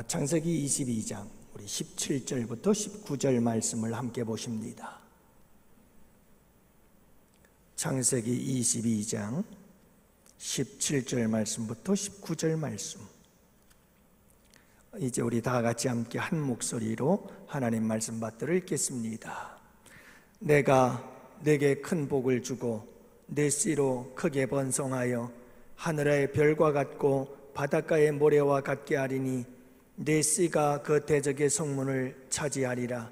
창세기 22장 우리 17절부터 19절 말씀을 함께 보십니다. 창세기 22장 17절 말씀부터 19절 말씀. 이제 우리 다 같이 함께 한 목소리로 하나님 말씀 받들어 읽겠습니다. 내가 내게 큰 복을 주고 내 씨로 크게 번성하여 하늘의 별과 같고 바닷가의 모래와 같게 하리니 내 씨가 그 대적의 성문을 차지하리라.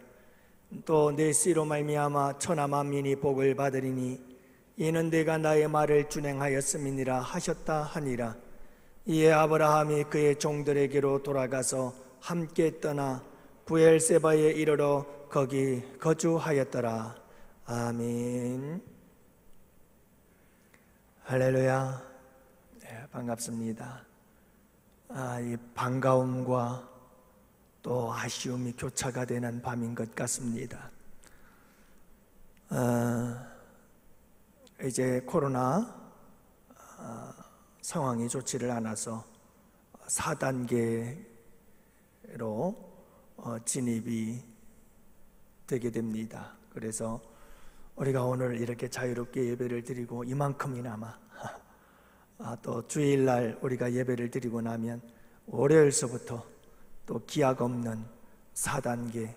또 내 씨로 말미암아 천하 만민이 복을 받으리니 이는 내가 나의 말을 준행하였음이니라 하셨다 하니라. 이에 아브라함이 그의 종들에게로 돌아가서 함께 떠나 부엘세바에 이르러 거기 거주하였더라. 아멘. 할렐루야. 네, 반갑습니다. 이 반가움과 또 아쉬움이 교차가 되는 밤인 것 같습니다. 이제 코로나 상황이 좋지를 않아서 4단계로 진입이 되게 됩니다. 그래서 우리가 오늘 이렇게 자유롭게 예배를 드리고 이만큼이나마 또 주일날 우리가 예배를 드리고 나면 월요일서부터 또 기약 없는 4단계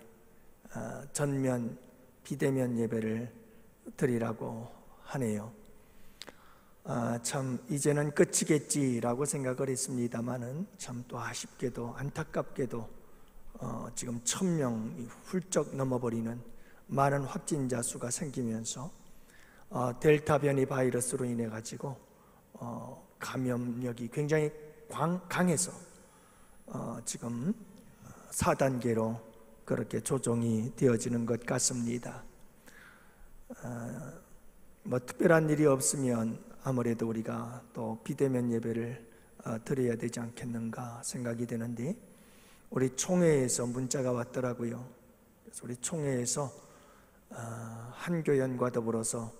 전면 비대면 예배를 드리라고 하네요. 참 이제는 끝이겠지라고 생각을 했습니다만은 참 또 아쉽게도 안타깝게도 지금 1000명이 훌쩍 넘어버리는 많은 확진자 수가 생기면서 델타 변이 바이러스로 인해 가지고 감염력이 굉장히 강해서 지금 4단계로 그렇게 조정이 되어지는 것 같습니다. 뭐 특별한 일이 없으면 아무래도 우리가 또 비대면 예배를 드려야 되지 않겠는가 생각이 되는데, 우리 총회에서 문자가 왔더라고요. 그래서 우리 총회에서 한교연과 더불어서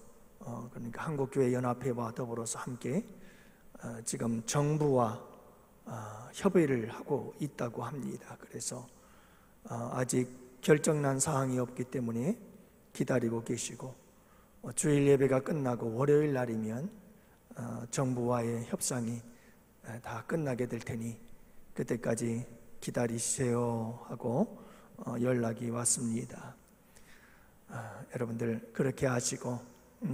그러니까 한국교회연합회와 더불어서 함께 지금 정부와 협의를 하고 있다고 합니다. 그래서 아직 결정난 사항이 없기 때문에 기다리고 계시고, 주일 예배가 끝나고 월요일 날이면 정부와의 협상이 다 끝나게 될 테니 그때까지 기다리세요 하고 연락이 왔습니다. 여러분들 그렇게 하시고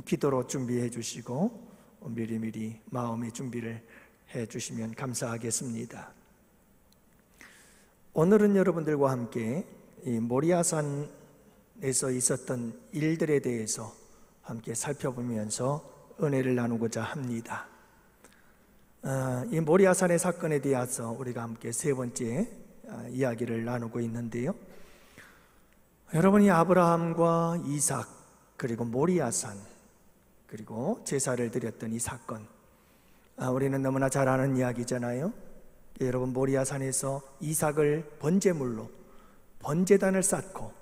기도로 준비해 주시고 미리미리 마음의 준비를 해 주시면 감사하겠습니다. 오늘은 여러분들과 함께 이 모리아산에서 있었던 일들에 대해서 함께 살펴보면서 은혜를 나누고자 합니다. 이 모리아산의 사건에 대해서 우리가 함께 세 번째 이야기를 나누고 있는데요, 여러분이 아브라함과 이삭 그리고 모리아산 그리고 제사를 드렸던 이 사건, 우리는 너무나 잘 아는 이야기잖아요. 여러분, 모리아산에서 이삭을 번제물로 번제단을 쌓고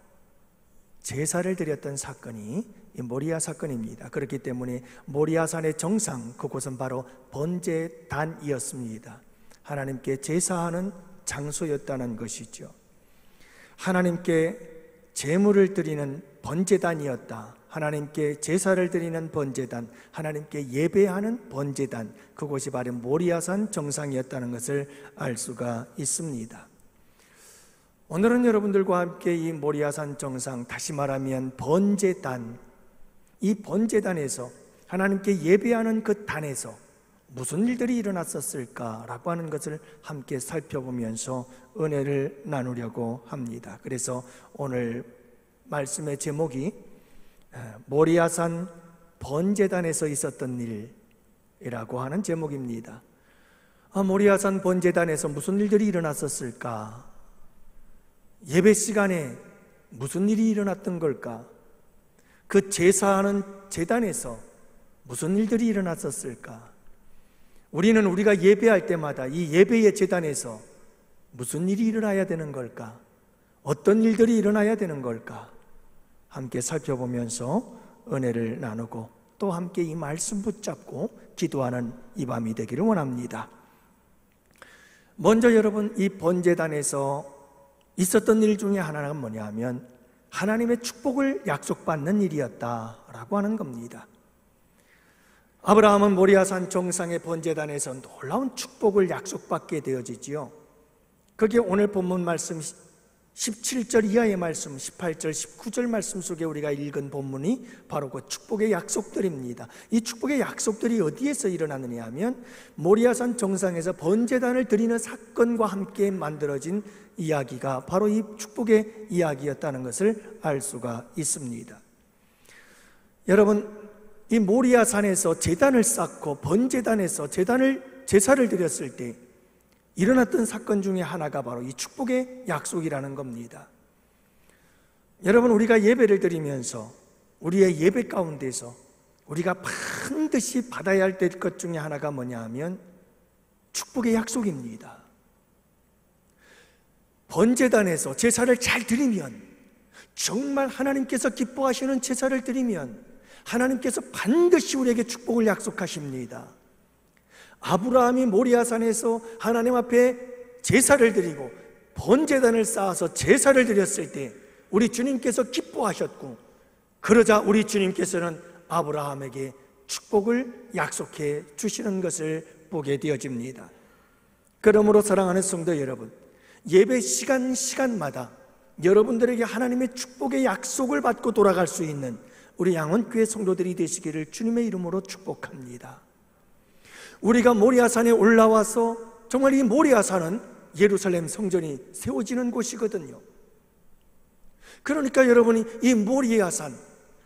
제사를 드렸던 사건이 이 모리아 사건입니다. 그렇기 때문에 모리아산의 정상, 그곳은 바로 번제단이었습니다. 하나님께 제사하는 장소였다는 것이죠. 하나님께 제물을 드리는 번제단이었다. 하나님께 제사를 드리는 번제단, 하나님께 예배하는 번제단, 그곳이 바로 모리아산 정상이었다는 것을 알 수가 있습니다. 오늘은 여러분들과 함께 이 모리아산 정상, 다시 말하면 번제단, 이 번제단에서 하나님께 예배하는 그 단에서 무슨 일들이 일어났었을까라고 하는 것을 함께 살펴보면서 은혜를 나누려고 합니다. 그래서 오늘 말씀의 제목이 모리아산 번제단에서 있었던 일이라고 하는 제목입니다. 모리아산 번제단에서 무슨 일들이 일어났었을까? 예배 시간에 무슨 일이 일어났던 걸까? 그 제사하는 제단에서 무슨 일들이 일어났었을까? 우리는 우리가 예배할 때마다 이 예배의 제단에서 무슨 일이 일어나야 되는 걸까? 어떤 일들이 일어나야 되는 걸까? 함께 살펴보면서 은혜를 나누고 또 함께 이 말씀 붙잡고 기도하는 이 밤이 되기를 원합니다. 먼저 여러분, 이 번제단에서 있었던 일 중에 하나가 뭐냐 하면 하나님의 축복을 약속받는 일이었다라고 하는 겁니다. 아브라함은 모리아산 정상의 번제단에서 놀라운 축복을 약속받게 되어지지요. 그게 오늘 본문 말씀 17절 이하의 말씀, 18절, 19절 말씀 속에 우리가 읽은 본문이 바로 그 축복의 약속들입니다. 이 축복의 약속들이 어디에서 일어나느냐 하면 모리아산 정상에서 번제단을 드리는 사건과 함께 만들어진 이야기가 바로 이 축복의 이야기였다는 것을 알 수가 있습니다. 여러분, 이 모리아산에서 제단을 쌓고 번제단에서 제사를 드렸을 때 일어났던 사건 중에 하나가 바로 이 축복의 약속이라는 겁니다. 여러분, 우리가 예배를 드리면서 우리의 예배 가운데서 우리가 반드시 받아야 할 것 중에 하나가 뭐냐 하면 축복의 약속입니다. 번제단에서 제사를 잘 드리면, 정말 하나님께서 기뻐하시는 제사를 드리면 하나님께서 반드시 우리에게 축복을 약속하십니다. 아브라함이 모리아산에서 하나님 앞에 제사를 드리고 번제단을 쌓아서 제사를 드렸을 때 우리 주님께서 기뻐하셨고, 그러자 우리 주님께서는 아브라함에게 축복을 약속해 주시는 것을 보게 되어집니다. 그러므로 사랑하는 성도 여러분, 예배 시간마다 여러분들에게 하나님의 축복의 약속을 받고 돌아갈 수 있는 우리 양원교회 성도들이 되시기를 주님의 이름으로 축복합니다. 우리가 모리아산에 올라와서, 정말 이 모리아산은 예루살렘 성전이 세워지는 곳이거든요. 그러니까 여러분이 이 모리아산,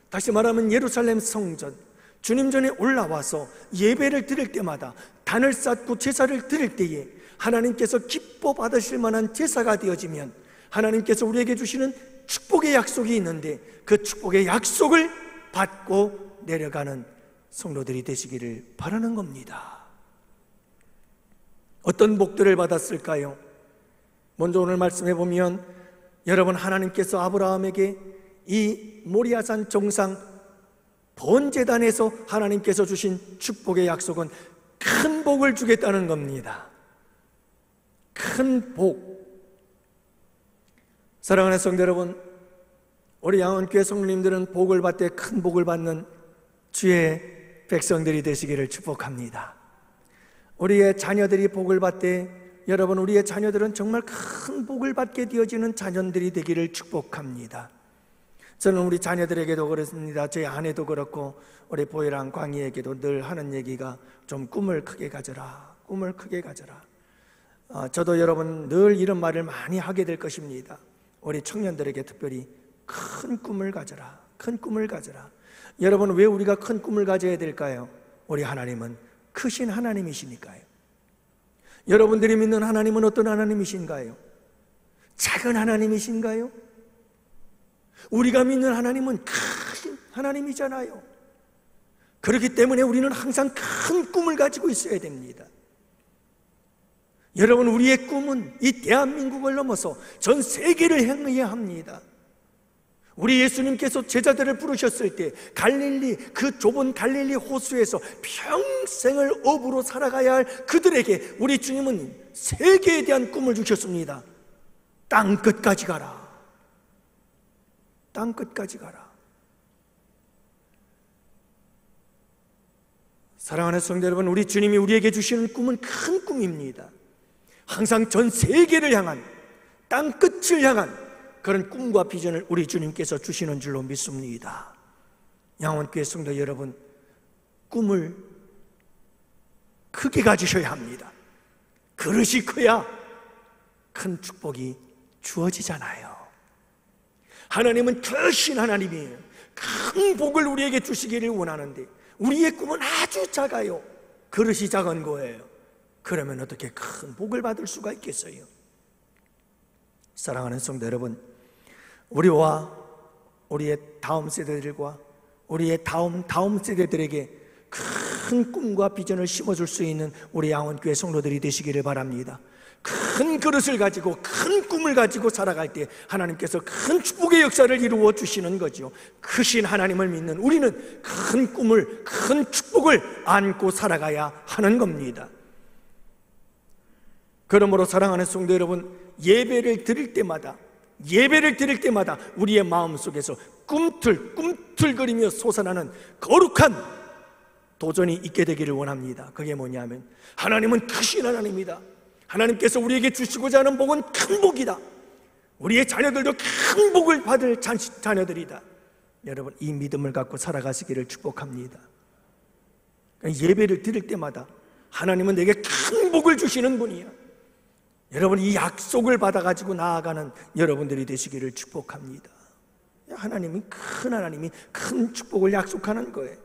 다시 말하면 예루살렘 성전, 주님 전에 올라와서 예배를 드릴 때마다 단을 쌓고 제사를 드릴 때에 하나님께서 기뻐 받으실 만한 제사가 되어지면 하나님께서 우리에게 주시는 축복의 약속이 있는데, 그 축복의 약속을 받고 내려가는 성도들이 되시기를 바라는 겁니다. 어떤 복들을 받았을까요? 먼저 오늘 말씀해 보면 여러분, 하나님께서 아브라함에게 이 모리아산 정상 번제단에서 하나님께서 주신 축복의 약속은 큰 복을 주겠다는 겁니다. 큰 복. 사랑하는 성도 여러분, 우리 양원교회 성도님들은 복을 받되 큰 복을 받는 주의 백성들이 되시기를 축복합니다. 우리의 자녀들이 복을 받되, 여러분, 우리의 자녀들은 정말 큰 복을 받게 되어지는 자녀들이 되기를 축복합니다. 저는 우리 자녀들에게도 그렇습니다. 제 아내도 그렇고 우리 보혜랑 광희에게도 늘 하는 얘기가 좀 꿈을 크게 가져라, 꿈을 크게 가져라. 저도 여러분 늘 이런 말을 많이 하게 될 것입니다. 우리 청년들에게 특별히 큰 꿈을 가져라, 큰 꿈을 가져라. 여러분, 왜 우리가 큰 꿈을 가져야 될까요? 우리 하나님은 크신 하나님이시니까요. 여러분들이 믿는 하나님은 어떤 하나님이신가요? 작은 하나님이신가요? 우리가 믿는 하나님은 큰 하나님이잖아요. 그렇기 때문에 우리는 항상 큰 꿈을 가지고 있어야 됩니다. 여러분, 우리의 꿈은 이 대한민국을 넘어서 전 세계를 향해야 합니다. 우리 예수님께서 제자들을 부르셨을 때 갈릴리, 그 좁은 갈릴리 호수에서 평생을 어부로 살아가야 할 그들에게 우리 주님은 세계에 대한 꿈을 주셨습니다. 땅 끝까지 가라, 땅 끝까지 가라. 사랑하는 성도 여러분, 우리 주님이 우리에게 주시는 꿈은 큰 꿈입니다. 항상 전 세계를 향한, 땅 끝을 향한 그런 꿈과 비전을 우리 주님께서 주시는 줄로 믿습니다. 양원교회 성도 여러분, 꿈을 크게 가지셔야 합니다. 그릇이 커야 큰 축복이 주어지잖아요. 하나님은 크신 하나님이에요. 큰 복을 우리에게 주시기를 원하는데 우리의 꿈은 아주 작아요. 그릇이 작은 거예요. 그러면 어떻게 큰 복을 받을 수가 있겠어요? 사랑하는 성도 여러분, 우리와 우리의 다음 세대들과 우리의 다음 세대들에게 큰 꿈과 비전을 심어줄 수 있는 우리 양원교회 성도들이 되시기를 바랍니다. 큰 그릇을 가지고 큰 꿈을 가지고 살아갈 때 하나님께서 큰 축복의 역사를 이루어 주시는 거죠. 크신 하나님을 믿는 우리는 큰 꿈을, 큰 축복을 안고 살아가야 하는 겁니다. 그러므로 사랑하는 성도 여러분, 예배를 드릴 때마다 우리의 마음속에서 꿈틀거리며 솟아나는 거룩한 도전이 있게 되기를 원합니다. 그게 뭐냐면, 하나님은 크신 하나님이다. 하나님께서 우리에게 주시고자 하는 복은 큰 복이다. 우리의 자녀들도 큰 복을 받을 자녀들이다. 여러분, 이 믿음을 갖고 살아가시기를 축복합니다. 예배를 드릴 때마다 하나님은 내게 큰 복을 주시는 분이야. 여러분, 이 약속을 받아가지고 나아가는 여러분들이 되시기를 축복합니다. 하나님이 큰 축복을 약속하는 거예요.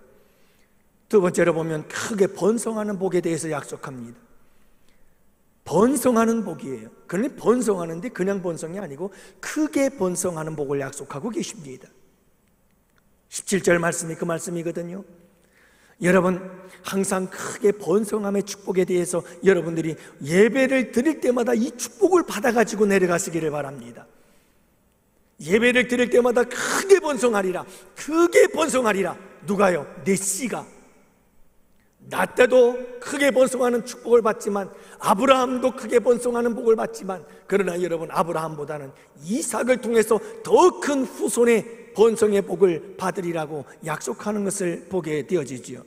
두 번째로 보면 크게 번성하는 복에 대해서 약속합니다. 번성하는 복이에요. 그런데 번성하는데 그냥 번성이 아니고 크게 번성하는 복을 약속하고 계십니다. 17절 말씀이 그 말씀이거든요. 여러분, 항상 크게 번성함의 축복에 대해서 여러분들이 예배를 드릴 때마다 이 축복을 받아가지고 내려가시기를 바랍니다. 예배를 드릴 때마다 크게 번성하리라. 누가요? 내 씨가. 나 때도 크게 번성하는 축복을 받지만, 아브라함도 크게 번성하는 복을 받지만, 그러나 여러분, 아브라함보다는 이삭을 통해서 더 큰 후손의 번성의 복을 받으리라고 약속하는 것을 보게 되어지지요.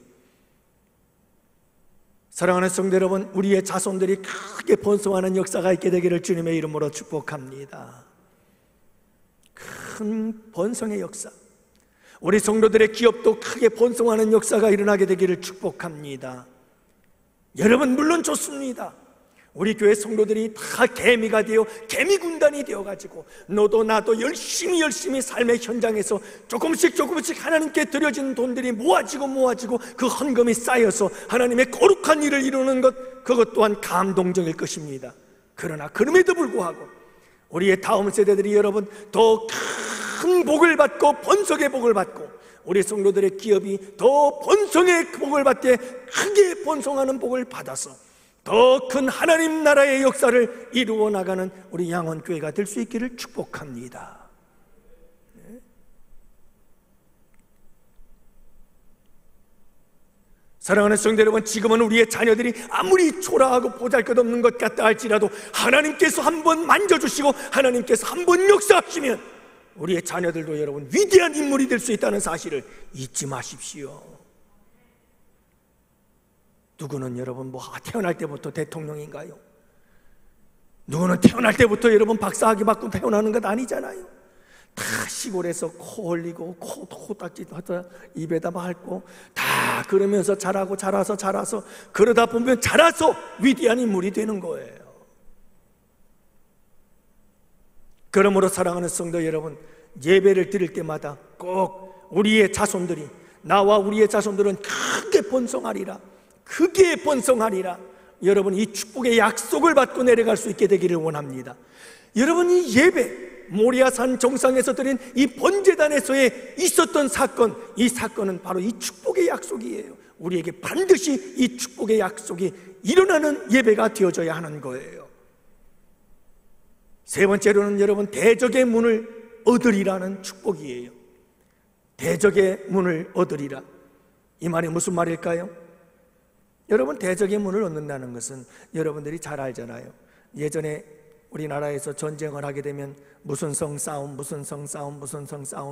사랑하는 성도 여러분, 우리의 자손들이 크게 번성하는 역사가 있게 되기를 주님의 이름으로 축복합니다. 큰 번성의 역사, 우리 성도들의 기업도 크게 번성하는 역사가 일어나게 되기를 축복합니다. 여러분, 물론 좋습니다. 우리 교회 성도들이 다 개미가 되어 개미 군단이 되어가지고 너도 나도 열심히 삶의 현장에서 조금씩 하나님께 드려진 돈들이 모아지고 그 헌금이 쌓여서 하나님의 거룩한 일을 이루는 것, 그것 또한 감동적일 것입니다. 그러나 그럼에도 불구하고 우리의 다음 세대들이 여러분 더 큰 복을 받고 번성의 복을 받고, 우리 성도들의 기업이 더 번성의 복을 받되 크게 번성하는 복을 받아서 더 큰 하나님 나라의 역사를 이루어 나가는 우리 양원교회가 될 수 있기를 축복합니다. 사랑하는 성도 여러분, 지금은 우리의 자녀들이 아무리 초라하고 보잘것없는 것 같다 할지라도 하나님께서 한번 만져주시고 하나님께서 한번 역사하시면 우리의 자녀들도 여러분 위대한 인물이 될 수 있다는 사실을 잊지 마십시오. 누구는 여러분 태어날 때부터 대통령인가요? 누구는 태어날 때부터 여러분 박사학위 받고 태어나는 것 아니잖아요. 다 시골에서 코 흘리고 코딱지 입에다 밟고 다 그러면서 자라서 그러다 보면 자라서 위대한 인물이 되는 거예요. 그러므로 사랑하는 성도 여러분, 예배를 드릴 때마다 꼭 우리의 자손들이, 나와 우리의 자손들은 크게 번성하리라. 여러분, 이 축복의 약속을 받고 내려갈 수 있게 되기를 원합니다. 여러분, 이 예배, 모리아산 정상에서 드린 이 번제단에서의 있었던 사건, 이 사건은 바로 이 축복의 약속이에요. 우리에게 반드시 이 축복의 약속이 일어나는 예배가 되어져야 하는 거예요. 세 번째로는 여러분, 대적의 문을 얻으리라는 축복이에요. 대적의 문을 얻으리라. 이 말이 무슨 말일까요? 여러분, 대적의 문을 얻는다는 것은 여러분들이 잘 알잖아요. 예전에 우리나라에서 전쟁을 하게 되면 무슨 성 싸움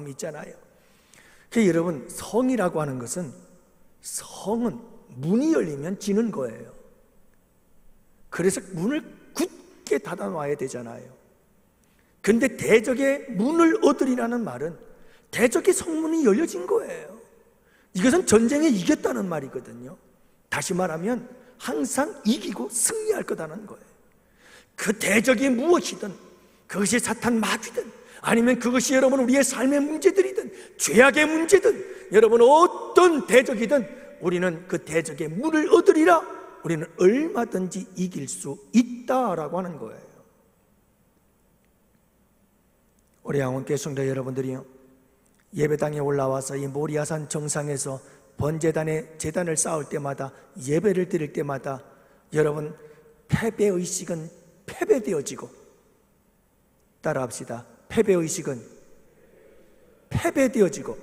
있잖아요. 여러분, 성이라고 하는 것은, 성은 문이 열리면 지는 거예요. 그래서 문을 굳게 닫아 놔야 되잖아요. 근데 대적의 문을 얻으리라는 말은 대적의 성문이 열려진 거예요. 이것은 전쟁에 이겼다는 말이거든요. 다시 말하면 항상 이기고 승리할 거다는 거예요. 그 대적이 무엇이든, 그것이 사탄 마귀든 아니면 그것이 여러분 우리의 삶의 문제들이든 죄악의 문제든, 여러분 어떤 대적이든 우리는 그 대적의 문을 얻으리라. 우리는 얼마든지 이길 수 있다라고 하는 거예요. 우리 양원교회 성도 여러분들이요, 예배당에 올라와서 이 모리아산 정상에서 번제단의 제단을 쌓을 때마다, 예배를 드릴 때마다 여러분 패배의식은 패배되어지고, 따라합시다. 패배의식은 패배되어지고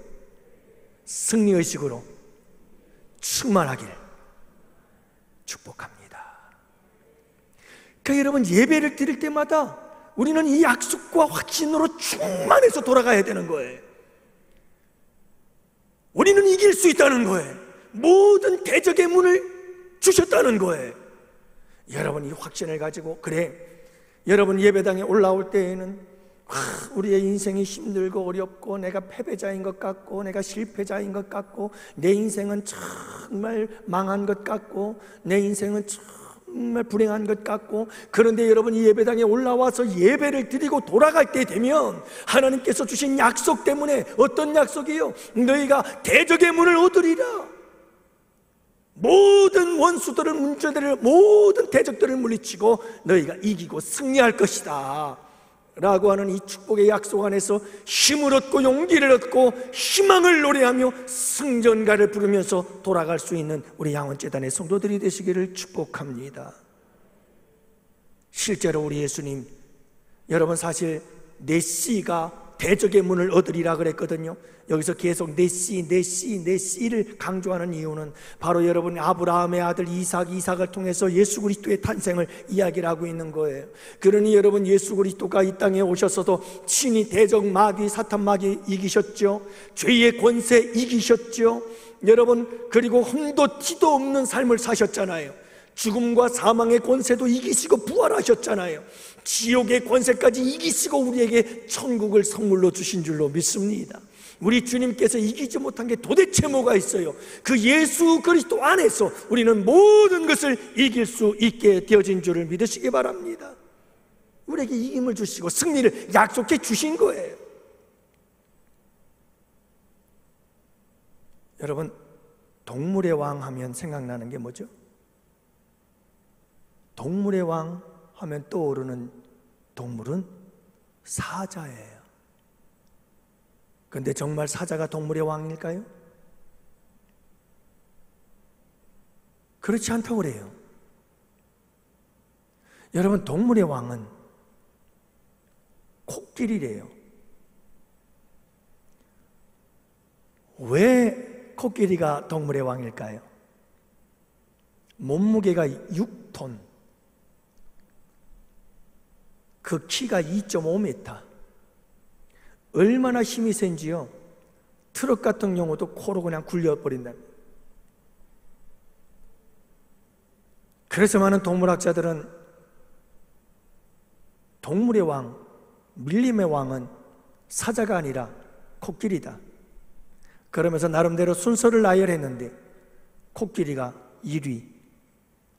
승리의식으로 충만하길 축복합니다. 그러니까 여러분, 예배를 드릴 때마다 우리는 이 약속과 확신으로 충만해서 돌아가야 되는 거예요. 우리는 이길 수 있다는 거예요. 모든 대적의 문을 주셨다는 거예요. 여러분, 이 확신을 가지고, 그래, 여러분 예배당에 올라올 때에는 우리의 인생이 힘들고 어렵고 내가 패배자인 것 같고 내가 실패자인 것 같고 내 인생은 정말 망한 것 같고 내 인생은 정말 불행한 것 같고, 그런데 여러분, 이 예배당에 올라와서 예배를 드리고 돌아갈 때 되면 하나님께서 주신 약속 때문에, 어떤 약속이요? 너희가 대적의 문을 얻으리라. 모든 원수들을, 문제들을, 모든 대적들을 물리치고 너희가 이기고 승리할 것이다 라고 하는 이 축복의 약속 안에서 힘을 얻고 용기를 얻고 희망을 노래하며 승전가를 부르면서 돌아갈 수 있는 우리 양원재단의 성도들이 되시기를 축복합니다. 실제로 우리 예수님, 여러분, 사실 내 씨가 대적의 문을 얻으리라 그랬거든요. 여기서 계속 내 씨를 강조하는 이유는 바로 여러분, 아브라함의 아들 이삭을 통해서 예수 그리스도의 탄생을 이야기를 하고 있는 거예요. 그러니 여러분, 예수 그리스도가 이 땅에 오셔서도 친히 대적 마귀, 사탄 마귀 이기셨죠. 죄의 권세 이기셨죠. 여러분, 그리고 흠도 티도 없는 삶을 사셨잖아요. 죽음과 사망의 권세도 이기시고 부활하셨잖아요. 지옥의 권세까지 이기시고 우리에게 천국을 선물로 주신 줄로 믿습니다. 우리 주님께서 이기지 못한 게 도대체 뭐가 있어요? 그 예수 그리스도 안에서 우리는 모든 것을 이길 수 있게 되어진 줄을 믿으시기 바랍니다. 우리에게 이김을 주시고 승리를 약속해 주신 거예요. 여러분, 동물의 왕 하면 생각나는 게 뭐죠? 동물의 왕 하면 떠오르는 동물은 사자예요. 그런데 정말 사자가 동물의 왕일까요? 그렇지 않다고 그래요. 여러분, 동물의 왕은 코끼리래요. 왜 코끼리가 동물의 왕일까요? 몸무게가 6톤, 그 키가 2.5m, 얼마나 힘이 센지요. 트럭 같은 경우도 코로 그냥 굴려버린다. 그래서 많은 동물학자들은 동물의 왕, 밀림의 왕은 사자가 아니라 코끼리다. 그러면서 나름대로 순서를 나열했는데 코끼리가 1위,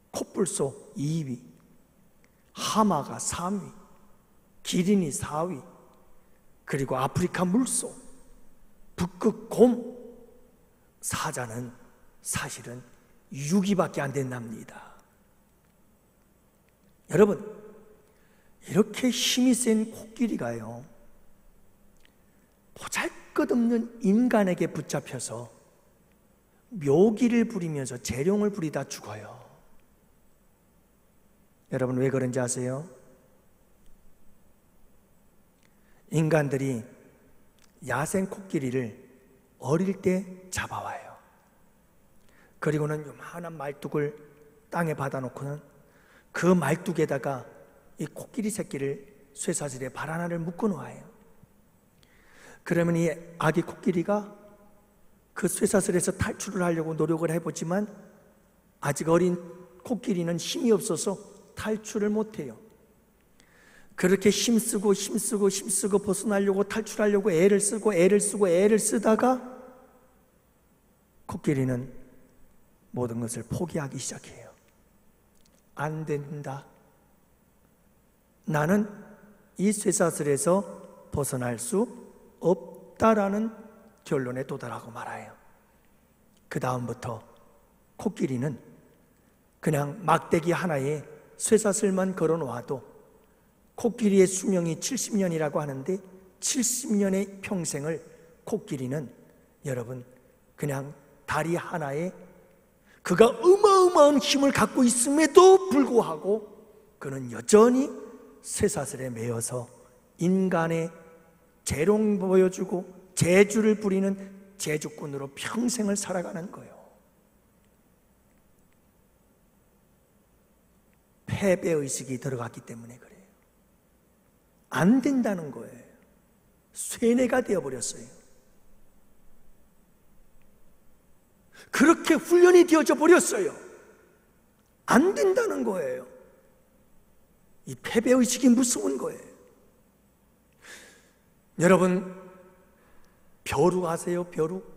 코뿔소 2위, 하마가 3위, 기린이 4위, 그리고 아프리카 물소, 북극 곰, 사자는 사실은 6위밖에 안 된답니다. 여러분, 이렇게 힘이 센 코끼리가요, 보잘것없는 인간에게 붙잡혀서 묘기를 부리면서 재롱을 부리다 죽어요. 여러분, 왜 그런지 아세요? 인간들이 야생 코끼리를 어릴 때 잡아와요. 그리고는 요만한 말뚝을 땅에 받아놓고는 그 말뚝에다가 이 코끼리 새끼를 쇠사슬에 발 하나를 묶어 놓아요. 그러면 이 아기 코끼리가 그 쇠사슬에서 탈출을 하려고 노력을 해보지만 아직 어린 코끼리는 힘이 없어서 탈출을 못해요. 그렇게 힘쓰고 벗어나려고, 탈출하려고 애를 쓰다가 코끼리는 모든 것을 포기하기 시작해요. 안 된다. 나는 이 쇠사슬에서 벗어날 수 없다라는 결론에 도달하고 말아요. 그 다음부터 코끼리는 그냥 막대기 하나에 쇠사슬만 걸어 놓아도, 코끼리의 수명이 70년이라고 하는데 70년의 평생을 코끼리는 여러분 그냥 다리 하나에, 그가 어마어마한 힘을 갖고 있음에도 불구하고 그는 여전히 쇠사슬에 매여서 인간의 재롱 보여주고 재주를 부리는 재주꾼으로 평생을 살아가는 거예요. 패배의식이 들어갔기 때문에 그래요. 안 된다는 거예요. 쇠뇌가 되어버렸어요. 그렇게 훈련이 되어져 버렸어요. 안 된다는 거예요. 이 패배의식이 무서운 거예요. 여러분, 벼룩 아세요? 벼룩?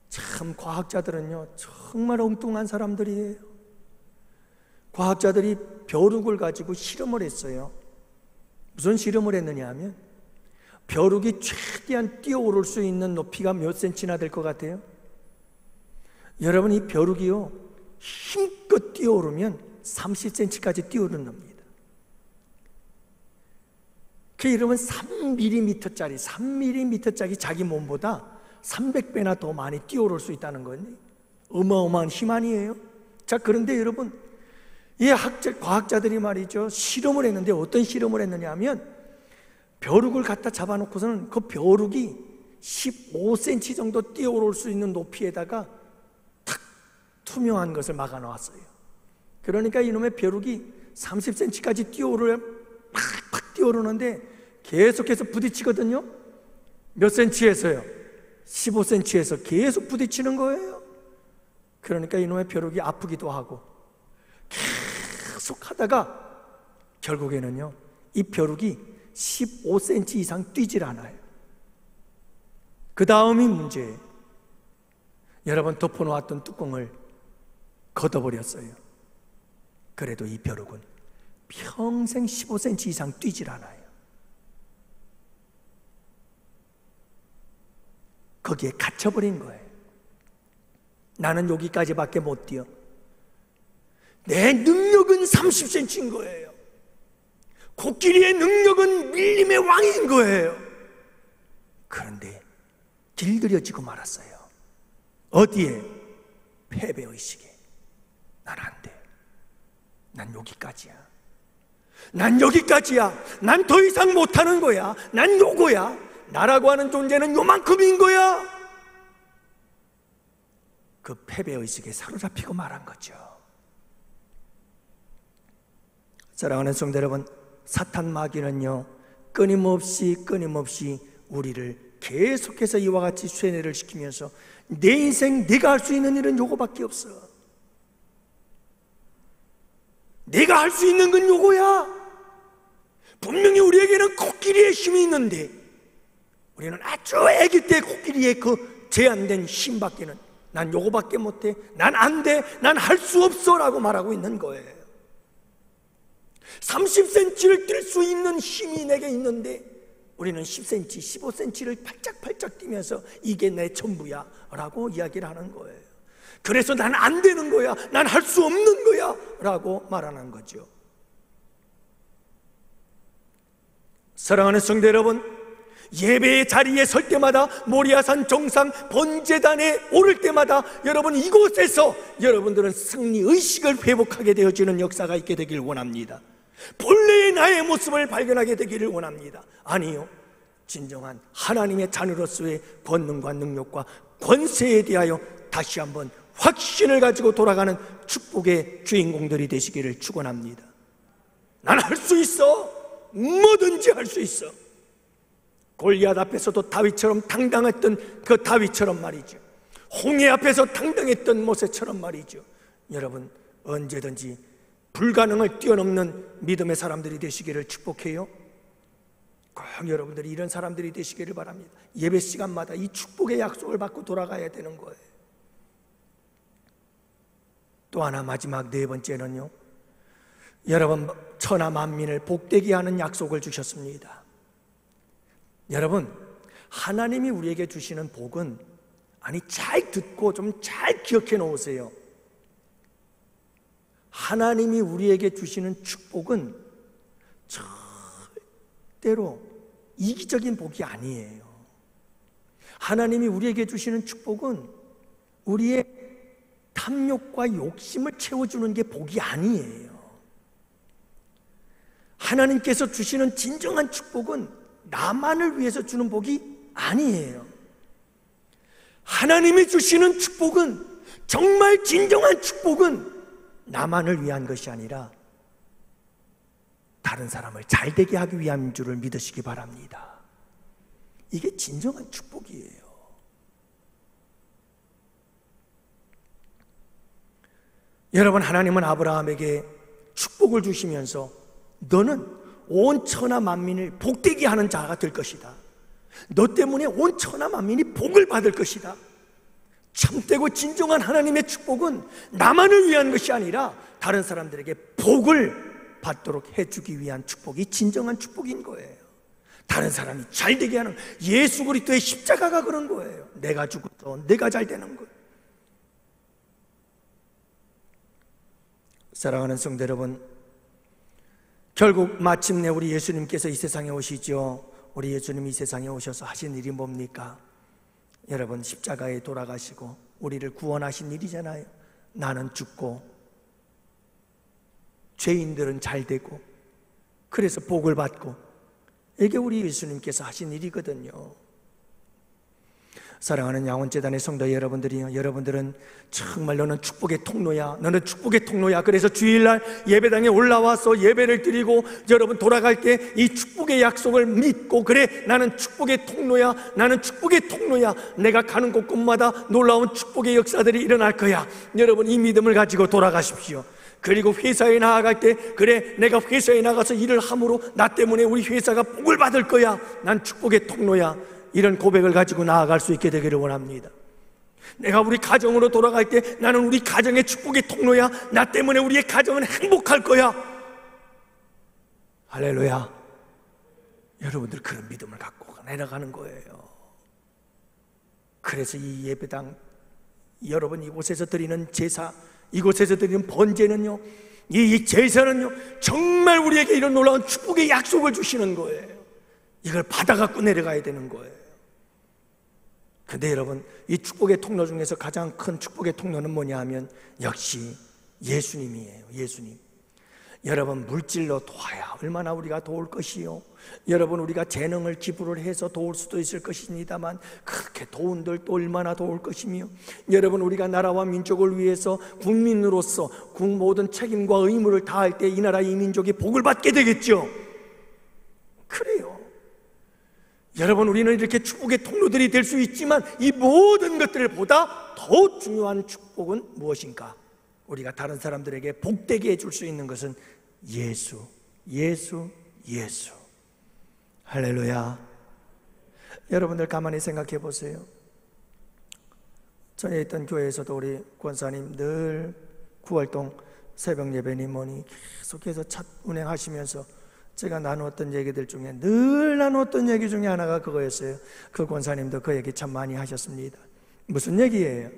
참 과학자들은요 정말 엉뚱한 사람들이에요. 과학자들이 벼룩을 가지고 실험을 했어요. 무슨 실험을 했느냐 하면, 벼룩이 최대한 뛰어오를 수 있는 높이가 몇 센치나 될 것 같아요? 여러분, 이 벼룩이요 힘껏 뛰어오르면 30cm까지 뛰어오른답니다. 그 이름은 3mm짜리, 3mm짜리 자기 몸보다 300배나 더 많이 뛰어오를 수 있다는 거예요. 어마어마한 힘 아니에요? 자, 그런데 여러분, 이 과학자들이 말이죠 실험을 했는데, 어떤 실험을 했느냐 하면, 벼룩을 갖다 잡아놓고서는 그 벼룩이 15cm 정도 뛰어오를 수 있는 높이에다가 탁 투명한 것을 막아 놓았어요. 그러니까 이놈의 벼룩이 30cm까지 팍팍 뛰어오르는데 계속해서 부딪히거든요. 몇 센치에서요? 15cm에서 계속 부딪히는 거예요. 그러니까 이놈의 벼룩이 아프기도 하고 계속 하다가 결국에는요 이 벼룩이 15cm 이상 뛰질 않아요. 그 다음이 문제예요. 여러분, 덮어놓았던 뚜껑을 걷어버렸어요. 그래도 이 벼룩은 평생 15cm 이상 뛰질 않아요. 거기에 갇혀버린 거예요. 나는 여기까지밖에 못 뛰어. 내 능력은 30cm인 거예요. 코끼리의 능력은 밀림의 왕인 거예요. 그런데 길들여지고 말았어요. 어디에? 패배의식에. 난 안 돼. 난 여기까지야. 난 여기까지야. 난 더 이상 못하는 거야. 난 요거야. 나라고 하는 존재는 요만큼인 거야. 그 패배의식에 사로잡히고 말한 거죠. 사랑하는 성도 여러분, 사탄 마귀는요 끊임없이 우리를 계속해서 이와 같이 쇠뇌를 시키면서, 내 인생 내가 할 수 있는 일은 요거밖에 없어. 내가 할 수 있는 건 요거야. 분명히 우리에게는 코끼리의 힘이 있는데, 우리는 아주 아기 때 코끼리의 그 제한된 힘밖에는, 난 요거밖에 못해, 난 안 돼, 난 할 수 없어 라고 말하고 있는 거예요. 30cm를 뛸 수 있는 힘이 내게 있는데 우리는 10cm, 15cm를 팔짝팔짝 뛰면서 이게 내 전부야 라고 이야기를 하는 거예요. 그래서 난 안 되는 거야, 난 할 수 없는 거야 라고 말하는 거죠. 사랑하는 성도 여러분, 예배의 자리에 설 때마다, 모리아산 정상 번제단에 오를 때마다 여러분, 이곳에서 여러분들은 승리의식을 회복하게 되어지는 역사가 있게 되길 원합니다. 본래의 나의 모습을 발견하게 되기를 원합니다. 아니요, 진정한 하나님의 자녀로서의 권능과 능력과 권세에 대하여 다시 한번 확신을 가지고 돌아가는 축복의 주인공들이 되시기를 축원합니다. 난 할 수 있어. 뭐든지 할 수 있어. 골리앗 앞에서도 다윗처럼 당당했던 그 다윗처럼 말이죠. 홍해 앞에서 당당했던 모세처럼 말이죠. 여러분, 언제든지 불가능을 뛰어넘는 믿음의 사람들이 되시기를 축복해요. 꼭 여러분들이 이런 사람들이 되시기를 바랍니다. 예배 시간마다 이 축복의 약속을 받고 돌아가야 되는 거예요. 또 하나, 마지막 네 번째는요, 여러분, 천하 만민을 복되게 하는 약속을 주셨습니다. 여러분, 하나님이 우리에게 주시는 복은, 아니, 잘 듣고 좀 잘 기억해 놓으세요. 하나님이 우리에게 주시는 축복은 절대로 이기적인 복이 아니에요. 하나님이 우리에게 주시는 축복은 우리의 탐욕과 욕심을 채워주는 게 복이 아니에요. 하나님께서 주시는 진정한 축복은 나만을 위해서 주는 복이 아니에요. 하나님이 주시는 축복은, 정말 진정한 축복은 나만을 위한 것이 아니라 다른 사람을 잘되게 하기 위함인 줄을 믿으시기 바랍니다. 이게 진정한 축복이에요. 여러분, 하나님은 아브라함에게 축복을 주시면서 너는 온 천하 만민을 복되게 하는 자가 될 것이다. 너 때문에 온 천하 만민이 복을 받을 것이다. 참되고 진정한 하나님의 축복은 나만을 위한 것이 아니라 다른 사람들에게 복을 받도록 해주기 위한 축복이 진정한 축복인 거예요. 다른 사람이 잘되게 하는 예수 그리스도의 십자가가 그런 거예요. 내가 죽어서 내가 잘 되는 거예요. 사랑하는 성도 여러분, 결국 마침내 우리 예수님께서 이 세상에 오시죠. 우리 예수님이 이 세상에 오셔서 하신 일이 뭡니까? 여러분, 십자가에 돌아가시고 우리를 구원하신 일이잖아요. 나는 죽고 죄인들은 잘 되고 그래서 복을 받고, 이게 우리 예수님께서 하신 일이거든요. 사랑하는 양원재단의 성도 여러분들이요, 여러분들은 정말 너는 축복의 통로야, 너는 축복의 통로야. 그래서 주일날 예배당에 올라와서 예배를 드리고 여러분 돌아갈 때 이 축복의 약속을 믿고, 그래 나는 축복의 통로야, 나는 축복의 통로야, 내가 가는 곳곳마다 놀라운 축복의 역사들이 일어날 거야. 여러분, 이 믿음을 가지고 돌아가십시오. 그리고 회사에 나아갈 때, 그래 내가 회사에 나가서 일을 함으로 나 때문에 우리 회사가 복을 받을 거야, 난 축복의 통로야, 이런 고백을 가지고 나아갈 수 있게 되기를 원합니다. 내가 우리 가정으로 돌아갈 때 나는 우리 가정의 축복의 통로야, 나 때문에 우리의 가정은 행복할 거야. 할렐루야. 여러분들 그런 믿음을 갖고 내려가는 거예요. 그래서 이 예배당, 여러분 이곳에서 드리는 제사, 이곳에서 드리는 번제는요, 이 제사는요, 정말 우리에게 이런 놀라운 축복의 약속을 주시는 거예요. 이걸 받아갖고 내려가야 되는 거예요. 근데 여러분, 이 축복의 통로 중에서 가장 큰 축복의 통로는 뭐냐 하면 역시 예수님이에요. 예수님. 여러분, 물질로 도와야 얼마나 우리가 도울 것이요, 여러분 우리가 재능을 기부를 해서 도울 수도 있을 것입니다만 그렇게 도운들 또 얼마나 도울 것이며, 여러분 우리가 나라와 민족을 위해서 국민으로서 모든 책임과 의무를 다할 때 이 나라 이 민족이 복을 받게 되겠죠. 그래요. 여러분, 우리는 이렇게 축복의 통로들이 될 수 있지만 이 모든 것들보다 더 중요한 축복은 무엇인가? 우리가 다른 사람들에게 복되게 해줄 수 있는 것은 예수, 예수, 예수. 할렐루야. 여러분들 가만히 생각해 보세요. 전에 있던 교회에서도 우리 권사님 늘 9월동 새벽 예배니 뭐니 계속해서 첫 운행하시면서 제가 나누었던 얘기들 중에 늘 나누었던 얘기 중에 하나가 그거였어요. 그 권사님도 그 얘기 참 많이 하셨습니다. 무슨 얘기예요?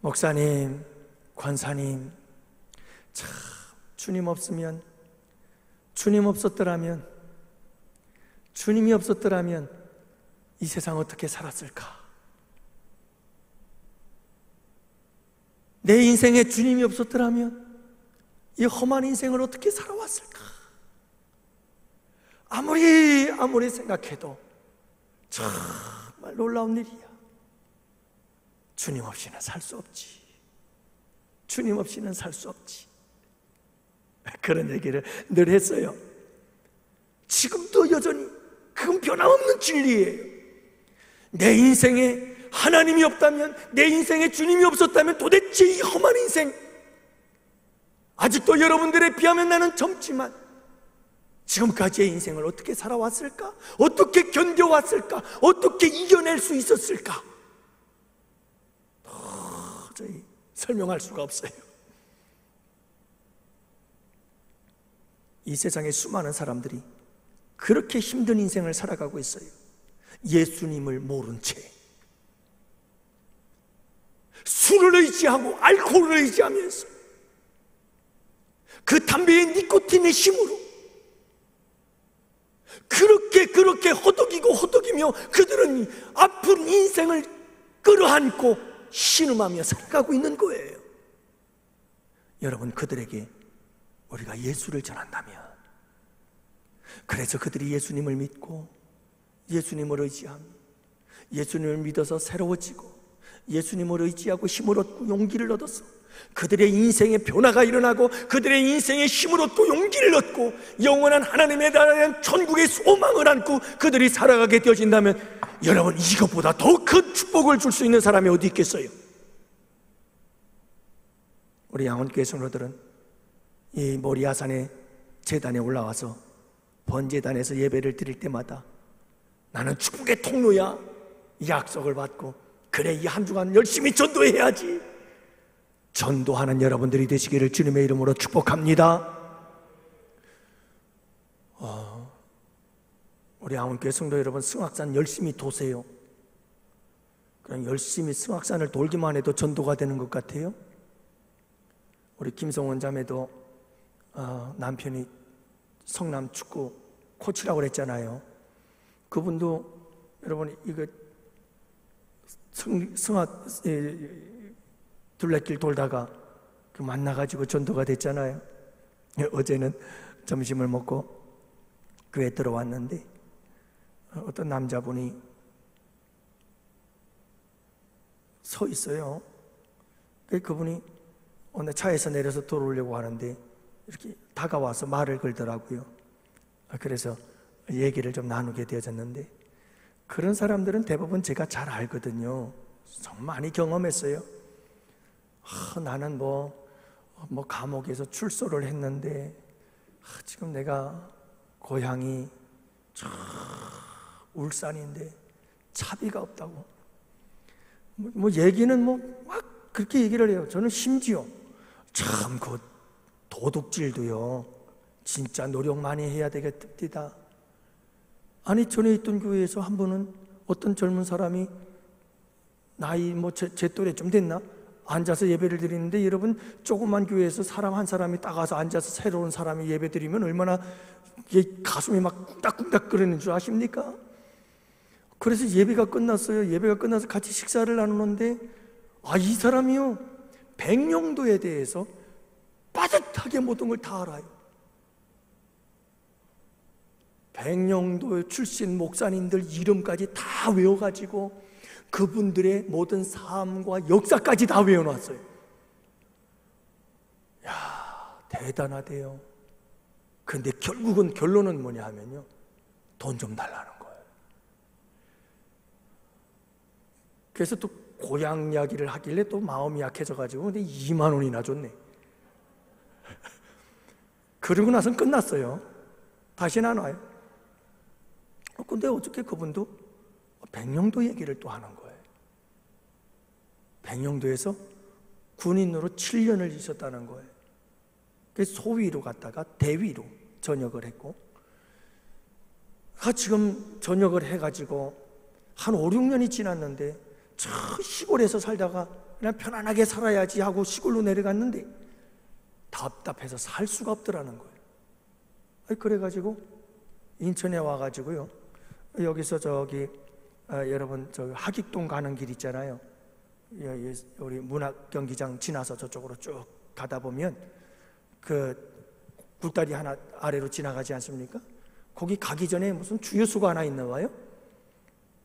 목사님, 권사님, 참 주님 없으면, 주님 없었더라면, 주님이 없었더라면 이 세상 어떻게 살았을까? 내 인생에 주님이 없었더라면 이 험한 인생을 어떻게 살아왔을까? 아무리 생각해도 정말 놀라운 일이야. 주님 없이는 살 수 없지. 주님 없이는 살 수 없지. 그런 얘기를 늘 했어요. 지금도 여전히 그건 변함없는 진리예요. 내 인생에 하나님이 없다면, 내 인생에 주님이 없었다면 도대체 이 험한 인생, 아직도 여러분들에 비하면 나는 젊지만 지금까지의 인생을 어떻게 살아왔을까? 어떻게 견뎌왔을까? 어떻게 이겨낼 수 있었을까? 도저히 설명할 수가 없어요. 이 세상에 수많은 사람들이 그렇게 힘든 인생을 살아가고 있어요. 예수님을 모른 채 술을 의지하고 알코올을 의지하면서 그 담배의 니코틴의 힘으로 그렇게 허덕이며 그들은 아픈 인생을 끌어안고 신음하며 살아가고 있는 거예요. 여러분, 그들에게 우리가 예수를 전한다면, 그래서 그들이 예수님을 믿고 예수님을 의지하며 예수님을 믿어서 새로워지고 예수님을 의지하고 힘을 얻고 용기를 얻어서 그들의 인생의 변화가 일어나고 그들의 인생의 힘으로 또 용기를 얻고 영원한 하나님에 대한 천국의 소망을 안고 그들이 살아가게 되어진다면 여러분, 이것보다 더 큰 축복을 줄 수 있는 사람이 어디 있겠어요? 우리 양원교회 성도들은 이 모리아산의 제단에 올라와서 번제단에서 예배를 드릴 때마다 나는 축복의 통로야, 이 약속을 받고 그래, 이 한 주간 열심히 전도해야지, 전도하는 여러분들이 되시기를 주님의 이름으로 축복합니다. 우리 양원교회 성도 여러분, 승악산 열심히 도세요. 그냥 열심히 승악산을 돌기만 해도 전도가 되는 것 같아요. 우리 김성원 자매도 남편이 성남 축구 코치라고 그랬잖아요. 그분도 여러분 이거 승악 둘레길 돌다가 만나가지고 전도가 됐잖아요. 어제는 점심을 먹고 교회 들어왔는데 어떤 남자분이 서 있어요. 그분이 어느 차에서 내려서 돌아오려고 하는데 이렇게 다가와서 말을 걸더라고요. 그래서 얘기를 좀 나누게 되어졌는데, 그런 사람들은 대부분 제가 잘 알거든요. 정말 많이 경험했어요. 나는 뭐 감옥에서 출소를 했는데 지금 내가 고향이 울산인데 차비가 없다고 얘기는 막 그렇게 얘기를 해요. 저는 심지어 참 그 도둑질도요 진짜 노력 많이 해야 되겠답니다. 아니, 전에 있던 교회에서 한 번은 어떤 젊은 사람이 나이 제 또래 좀 됐나? 앉아서 예배를 드리는데, 여러분 조그만 교회에서 사람 한 사람이 따가서 앉아서 새로운 사람이 예배 드리면 얼마나 가슴이 막 쿵닥쿵닥 끓는 줄 아십니까? 그래서 예배가 끝났어요. 예배가 끝나서 같이 식사를 나누는데 이 사람이요 백령도에 대해서 빠듯하게 모든 걸 다 알아요. 백령도 출신 목사님들 이름까지 다 외워가지고 그분들의 모든 삶과 역사까지 다 외워놨어요. 야, 대단하대요. 근데 결국은 결론은 뭐냐 하면요, 돈 좀 달라는 거예요. 그래서 또 고향 이야기를 하길래 또 마음이 약해져가지고 근데 2만 원이나 줬네. 그러고 나서는 끝났어요. 다시는 안 와요. 근데 어떻게 그분도 백령도 얘기를 또 하는 거예요. 백령도에서 군인으로 7년을 있었다는 거예요. 그래서 소위로 갔다가 대위로 전역을 했고, 지금 전역을 해가지고 한 5, 6년이 지났는데 저 시골에서 살다가 그냥 편안하게 살아야지 하고 시골로 내려갔는데 답답해서 살 수가 없더라는 거예요. 그래가지고 인천에 와가지고요, 여기서 여러분 하객동 가는 길 있잖아요. 우리 문학경기장 지나서 저쪽으로 쭉 가다 보면 그 굴다리 하나 아래로 지나가지 않습니까? 거기 가기 전에 무슨 주유소가 하나 있나 봐요.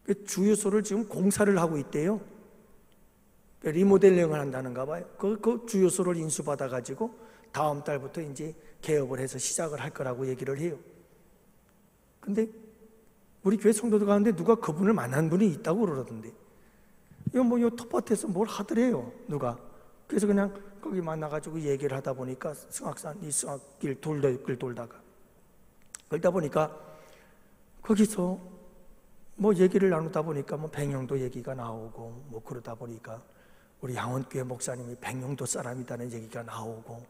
그 주유소를 지금 공사를 하고 있대요. 리모델링을 한다는가 봐요. 그 주유소를 인수받아가지고 다음 달부터 이제 개업을 해서 시작을 할 거라고 얘기를 해요. 근데 우리 교회 성도들 가운데 누가 그분을 만난 분이 있다고 그러던데, 요 텃밭에서 뭘 하더래요, 누가. 그래서 그냥 거기 만나가지고 얘기를 하다 보니까 승악산, 이 승악길 돌다가 그러다 보니까 거기서 얘기를 나누다 보니까 백령도 얘기가 나오고 그러다 보니까 우리 양원교회 목사님이 백령도 사람이라는 얘기가 나오고,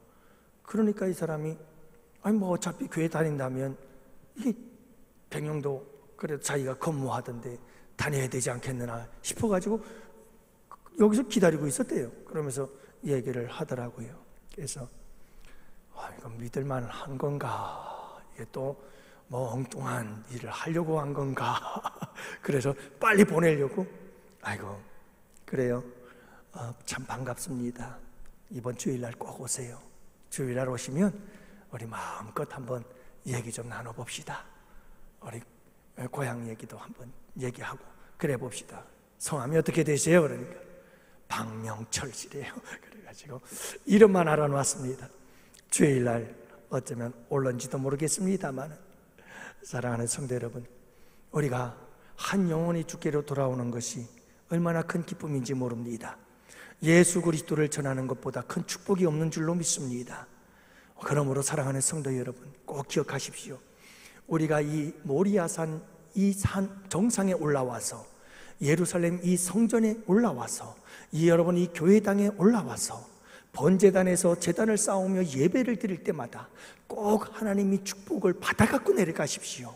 그러니까 이 사람이 어차피 교회 다닌다면 이 백령도 그래도 자기가 건무하던데 다녀야 되지 않겠느나 싶어가지고 여기서 기다리고 있었대요. 그러면서 얘기를 하더라고요. 그래서 이거 믿을만 한 건가, 이게 또 엉뚱한 일을 하려고 한 건가 그래서 빨리 보내려고. 그래요. 참 반갑습니다. 이번 주일날 꼭 오세요. 주일날 오시면 우리 마음껏 한번 얘기 좀 나눠봅시다. 우리 고향 얘기도 한번 얘기하고 그래 봅시다. 성함이 어떻게 되세요? 그러니까 박명철씨래요. 그래가지고 이름만 알아놨습니다. 주일날 어쩌면 올런지도 모르겠습니다만, 사랑하는 성도 여러분, 우리가 한 영혼이 주께로 돌아오는 것이 얼마나 큰 기쁨인지 모릅니다. 예수 그리스도를 전하는 것보다 큰 축복이 없는 줄로 믿습니다. 그러므로 사랑하는 성도 여러분, 꼭 기억하십시오. 우리가 이 모리아산 이 산 정상에 올라와서, 예루살렘 이 성전에 올라와서, 여러분 이 교회당에 올라와서 번제단에서 제단을 쌓으며 예배를 드릴 때마다 꼭 하나님이 축복을 받아갖고 내려가십시오.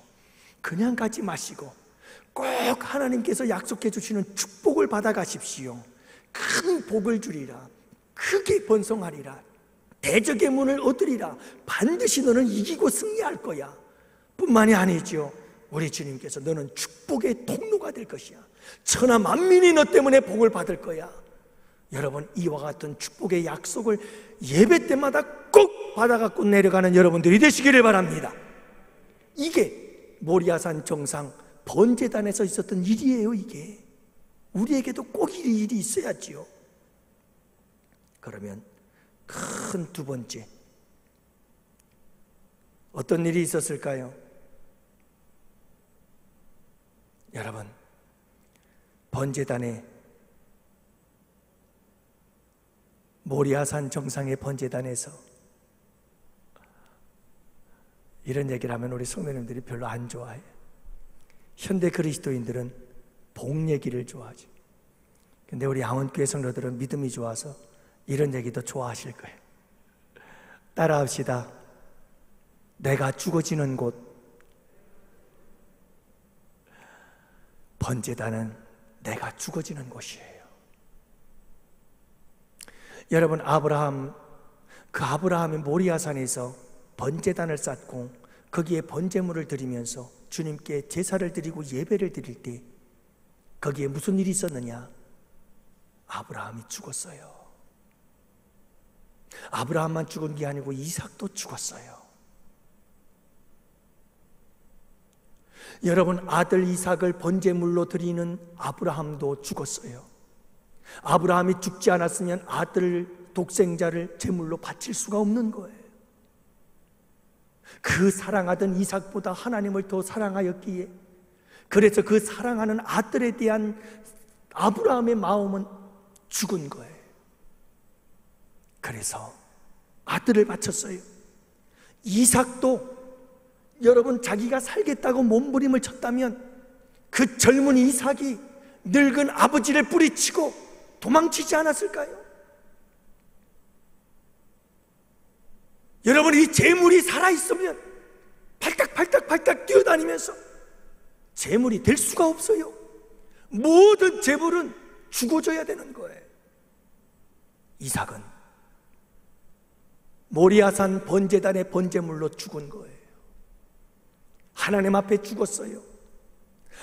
그냥 가지 마시고 꼭 하나님께서 약속해 주시는 축복을 받아가십시오. 큰 복을 주리라, 크게 번성하리라, 대적의 문을 얻으리라, 반드시 너는 이기고 승리할 거야 뿐만이 아니죠. 우리 주님께서 너는 축복의 통로가 될 것이야. 천하 만민이 너 때문에 복을 받을 거야. 여러분, 이와 같은 축복의 약속을 예배 때마다 꼭 받아갖고 내려가는 여러분들이 되시기를 바랍니다. 이게 모리아산 정상 번제단에서 있었던 일이에요. 이게 우리에게도 꼭 이 일이 있어야지요. 그러면 큰 두 번째, 어떤 일이 있었을까요? 여러분, 번제단에, 모리아산 정상의 번제단에서 이런 얘기를 하면 우리 성도님들이 별로 안 좋아해요. 현대 그리스도인들은 복 얘기를 좋아하죠. 근데 우리 양원교회 성도들은 믿음이 좋아서 이런 얘기도 좋아하실 거예요. 따라합시다. 내가 죽어지는 곳, 번제단은 내가 죽어지는 곳이에요. 여러분, 아브라함이 모리아산에서 번제단을 쌓고 거기에 번제물을 드리면서 주님께 제사를 드리고 예배를 드릴 때 거기에 무슨 일이 있었느냐? 아브라함이 죽었어요. 아브라함만 죽은 게 아니고 이삭도 죽었어요. 여러분, 아들 이삭을 번제물로 드리는 아브라함도 죽었어요. 아브라함이 죽지 않았으면 아들 독생자를 제물로 바칠 수가 없는 거예요. 그 사랑하던 이삭보다 하나님을 더 사랑하였기에, 그래서 그 사랑하는 아들에 대한 아브라함의 마음은 죽은 거예요. 그래서 아들을 바쳤어요. 이삭도 여러분, 자기가 살겠다고 몸부림을 쳤다면 그 젊은 이삭이 늙은 아버지를 뿌리치고 도망치지 않았을까요? 여러분, 이 재물이 살아있으면 팔딱팔딱 뛰어다니면서 재물이 될 수가 없어요. 모든 재물은 죽어줘야 되는 거예요. 이삭은 모리아산 번제단의 번제물로 죽은 거예요. 하나님 앞에 죽었어요.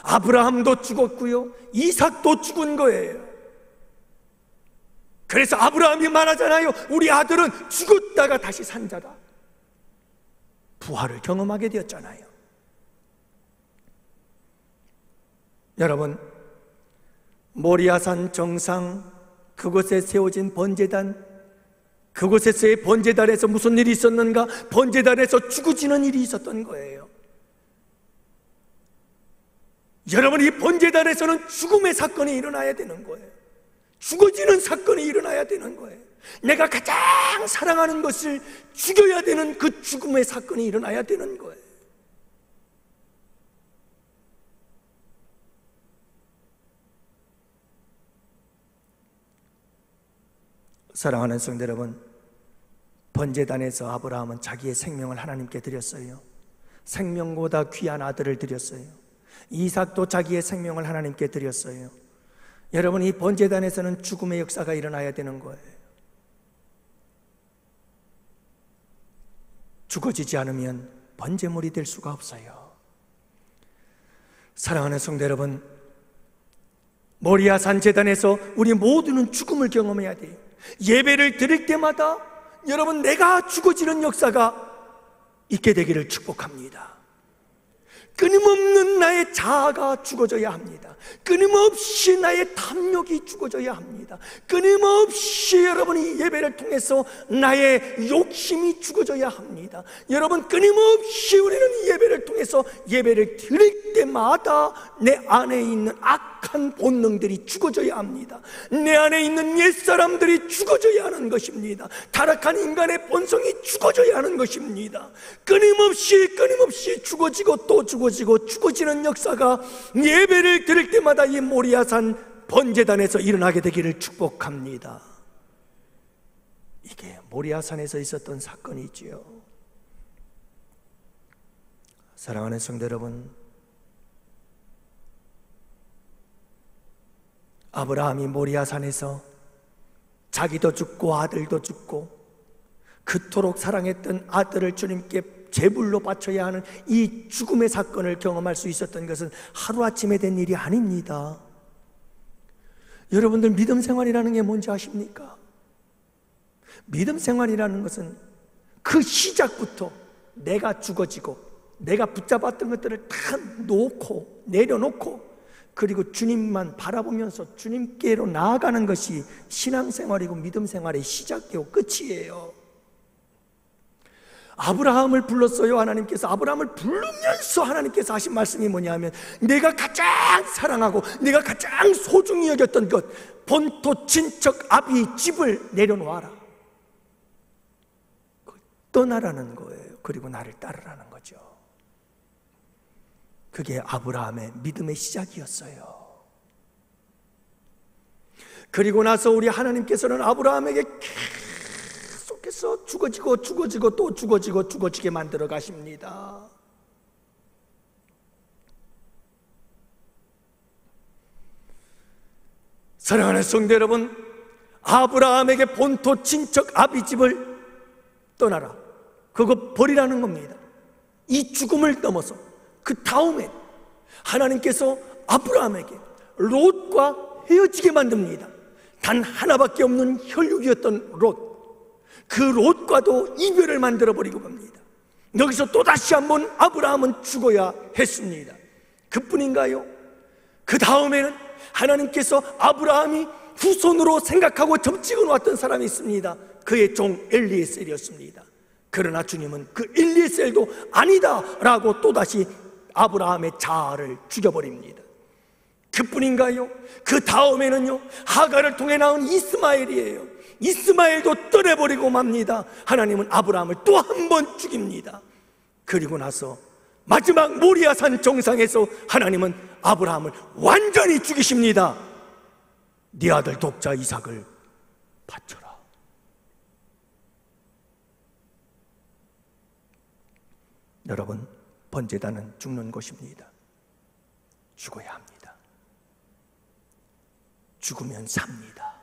아브라함도 죽었고요, 이삭도 죽은 거예요. 그래서 아브라함이 말하잖아요. 우리 아들은 죽었다가 다시 산 자다. 부활을 경험하게 되었잖아요. 여러분, 모리아산 정상 그곳에 세워진 번제단, 그곳에서의 번제단에서 무슨 일이 있었는가? 번제단에서 죽어지는 일이 있었던 거예요. 여러분, 이 번제단에서는 죽음의 사건이 일어나야 되는 거예요. 죽어지는 사건이 일어나야 되는 거예요. 내가 가장 사랑하는 것을 죽여야 되는 그 죽음의 사건이 일어나야 되는 거예요. 사랑하는 성도 여러분, 번제단에서 아브라함은 자기의 생명을 하나님께 드렸어요. 생명보다 귀한 아들을 드렸어요. 이삭도 자기의 생명을 하나님께 드렸어요. 여러분, 이 번제단에서는 죽음의 역사가 일어나야 되는 거예요. 죽어지지 않으면 번제물이 될 수가 없어요. 사랑하는 성도 여러분, 모리아산 제단에서 우리 모두는 죽음을 경험해야 돼요. 예배를 드릴 때마다 여러분, 내가 죽어지는 역사가 있게 되기를 축복합니다. 끊임없는 나의 자아가 죽어져야 합니다. 끊임없이 나의 탐욕이 죽어져야 합니다. 끊임없이 여러분이 예배를 통해서 나의 욕심이 죽어져야 합니다. 여러분, 끊임없이 우리는 예배를 통해서 예배를 드릴 때마다 내 안에 있는 악한 본능들이 죽어져야 합니다. 내 안에 있는 옛사람들이 죽어져야 하는 것입니다. 타락한 인간의 본성이 죽어져야 하는 것입니다. 끊임없이 죽어지고 또 죽어지는 역사가 예배를 드릴 때마다 이 모리아산 번제단에서 일어나게 되기를 축복합니다. 이게 모리아산에서 있었던 사건이지요. 사랑하는 성도 여러분, 아브라함이 모리아산에서 자기도 죽고 아들도 죽고 그토록 사랑했던 아들을 주님께 제물로 바쳐야 하는 이 죽음의 사건을 경험할 수 있었던 것은 하루아침에 된 일이 아닙니다. 여러분들, 믿음 생활이라는 게 뭔지 아십니까? 믿음 생활이라는 것은 그 시작부터 내가 죽어지고 내가 붙잡았던 것들을 다 놓고 내려놓고 그리고 주님만 바라보면서 주님께로 나아가는 것이 신앙생활이고 믿음 생활의 시작이고 끝이에요. 아브라함을 불렀어요. 하나님께서 아브라함을 부르면서 하나님께서 하신 말씀이 뭐냐면, 내가 가장 사랑하고 내가 가장 소중히 여겼던 것, 본토 친척 아비 집을 내려놓아라, 떠나라는 거예요. 그리고 나를 따르라는 거죠. 그게 아브라함의 믿음의 시작이었어요. 그리고 나서 우리 하나님께서는 아브라함에게 계속해서 죽어지고 또 죽어지게 만들어 가십니다. 사랑하는 성도 여러분, 아브라함에게 본토 친척 아비 집을 떠나라, 그거 버리라는 겁니다. 이 죽음을 넘어서 그 다음에 하나님께서 아브라함에게 롯과 헤어지게 만듭니다. 단 하나밖에 없는 혈육이었던 롯, 그 롯과도 이별을 만들어버리고 봅니다. 여기서 또다시 한번 아브라함은 죽어야 했습니다. 그뿐인가요? 그 다음에는 하나님께서 아브라함이 후손으로 생각하고 점찍어 놓았던 사람이 있습니다. 그의 종 엘리에셀이었습니다. 그러나 주님은 그 엘리에셀도 아니다 라고 또다시 아브라함의 자아를 죽여버립니다. 그뿐인가요? 그 다음에는요, 하갈을 통해 낳은 이스마엘이에요. 이스마엘도 떠내버리고 맙니다. 하나님은 아브라함을 또 한 번 죽입니다. 그리고 나서 마지막 모리아산 정상에서 하나님은 아브라함을 완전히 죽이십니다. 네 아들 독자 이삭을 바쳐라. 여러분, 번제단은 죽는 곳입니다. 죽어야 합니다. 죽으면 삽니다.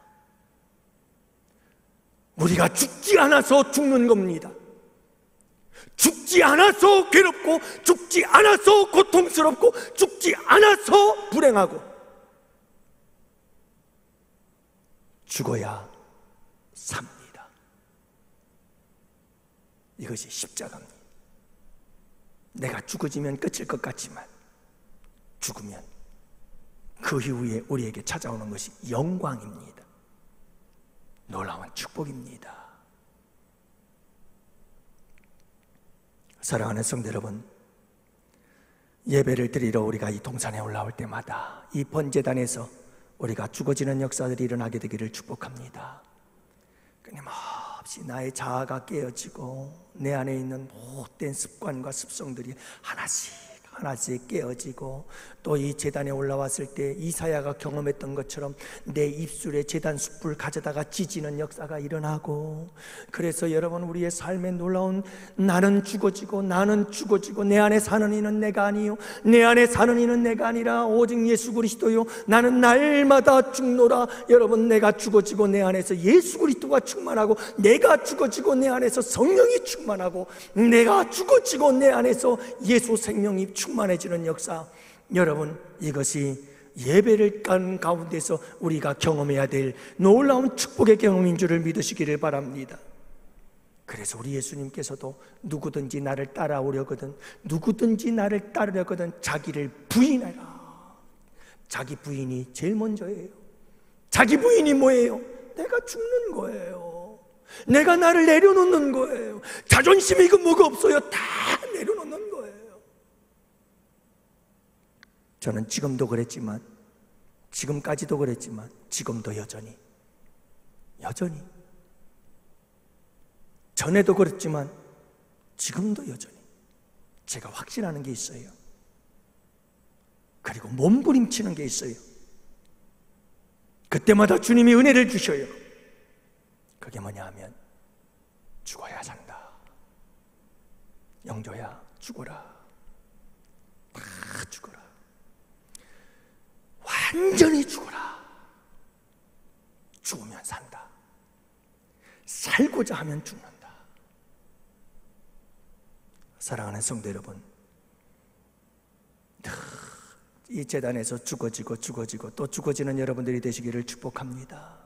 우리가 죽지 않아서 죽는 겁니다. 죽지 않아서 괴롭고, 죽지 않아서 고통스럽고, 죽지 않아서 불행하고, 죽어야 삽니다. 이것이 십자가입니다. 내가 죽어지면 끝일 것 같지만 죽으면 그 이후에 우리에게 찾아오는 것이 영광입니다. 놀라운 축복입니다. 사랑하는 성도 여러분, 예배를 드리러 우리가 이 동산에 올라올 때마다 이 번제단에서 우리가 죽어지는 역사들이 일어나게 되기를 축복합니다. 끊임없이 나의 자아가 깨어지고 내 안에 있는 못된 습관과 습성들이 하나씩 깨어지고, 또 이 제단에 올라왔을 때 이사야가 경험했던 것처럼 내 입술에 제단 숯불 가져다가 찢는 역사가 일어나고, 그래서 여러분, 우리의 삶에 놀라운 나는 죽어지고 내 안에 사는 이는 내가 아니요 내 안에 사는 이는 내가 아니라 오직 예수 그리스도요 나는 날마다 죽노라. 여러분, 내가 죽어지고 내 안에서 예수 그리스도가 충만하고, 내가 죽어지고 내 안에서 성령이 충만하고, 내가 죽어지고 내 안에서 예수 생명이 충만해지는 역사, 여러분, 이것이 예배를 간 가운데서 우리가 경험해야 될 놀라운 축복의 경험인 줄을 믿으시기를 바랍니다. 그래서 우리 예수님께서도 누구든지 나를 따라오려거든, 누구든지 나를 따르려거든 자기를 부인하라. 자기 부인이 제일 먼저예요. 자기 부인이 뭐예요? 내가 죽는 거예요. 내가 나를 내려놓는 거예요. 자존심이 그 뭐가 없어요. 다 내려놓는 거예요. 저는 지금도 그랬지만, 지금까지도 그랬지만, 지금도 여전히 전에도 그랬지만 지금도 여전히 제가 확신하는 게 있어요. 그리고 몸부림치는 게 있어요. 그때마다 주님이 은혜를 주셔요. 그게 뭐냐 하면 죽어야 산다. 영조야 죽어라. 다 죽어라. 완전히 죽어라. 죽으면 산다. 살고자 하면 죽는다. 사랑하는 성도 여러분, 이 재단에서 죽어지고 또 죽어지는 여러분들이 되시기를 축복합니다.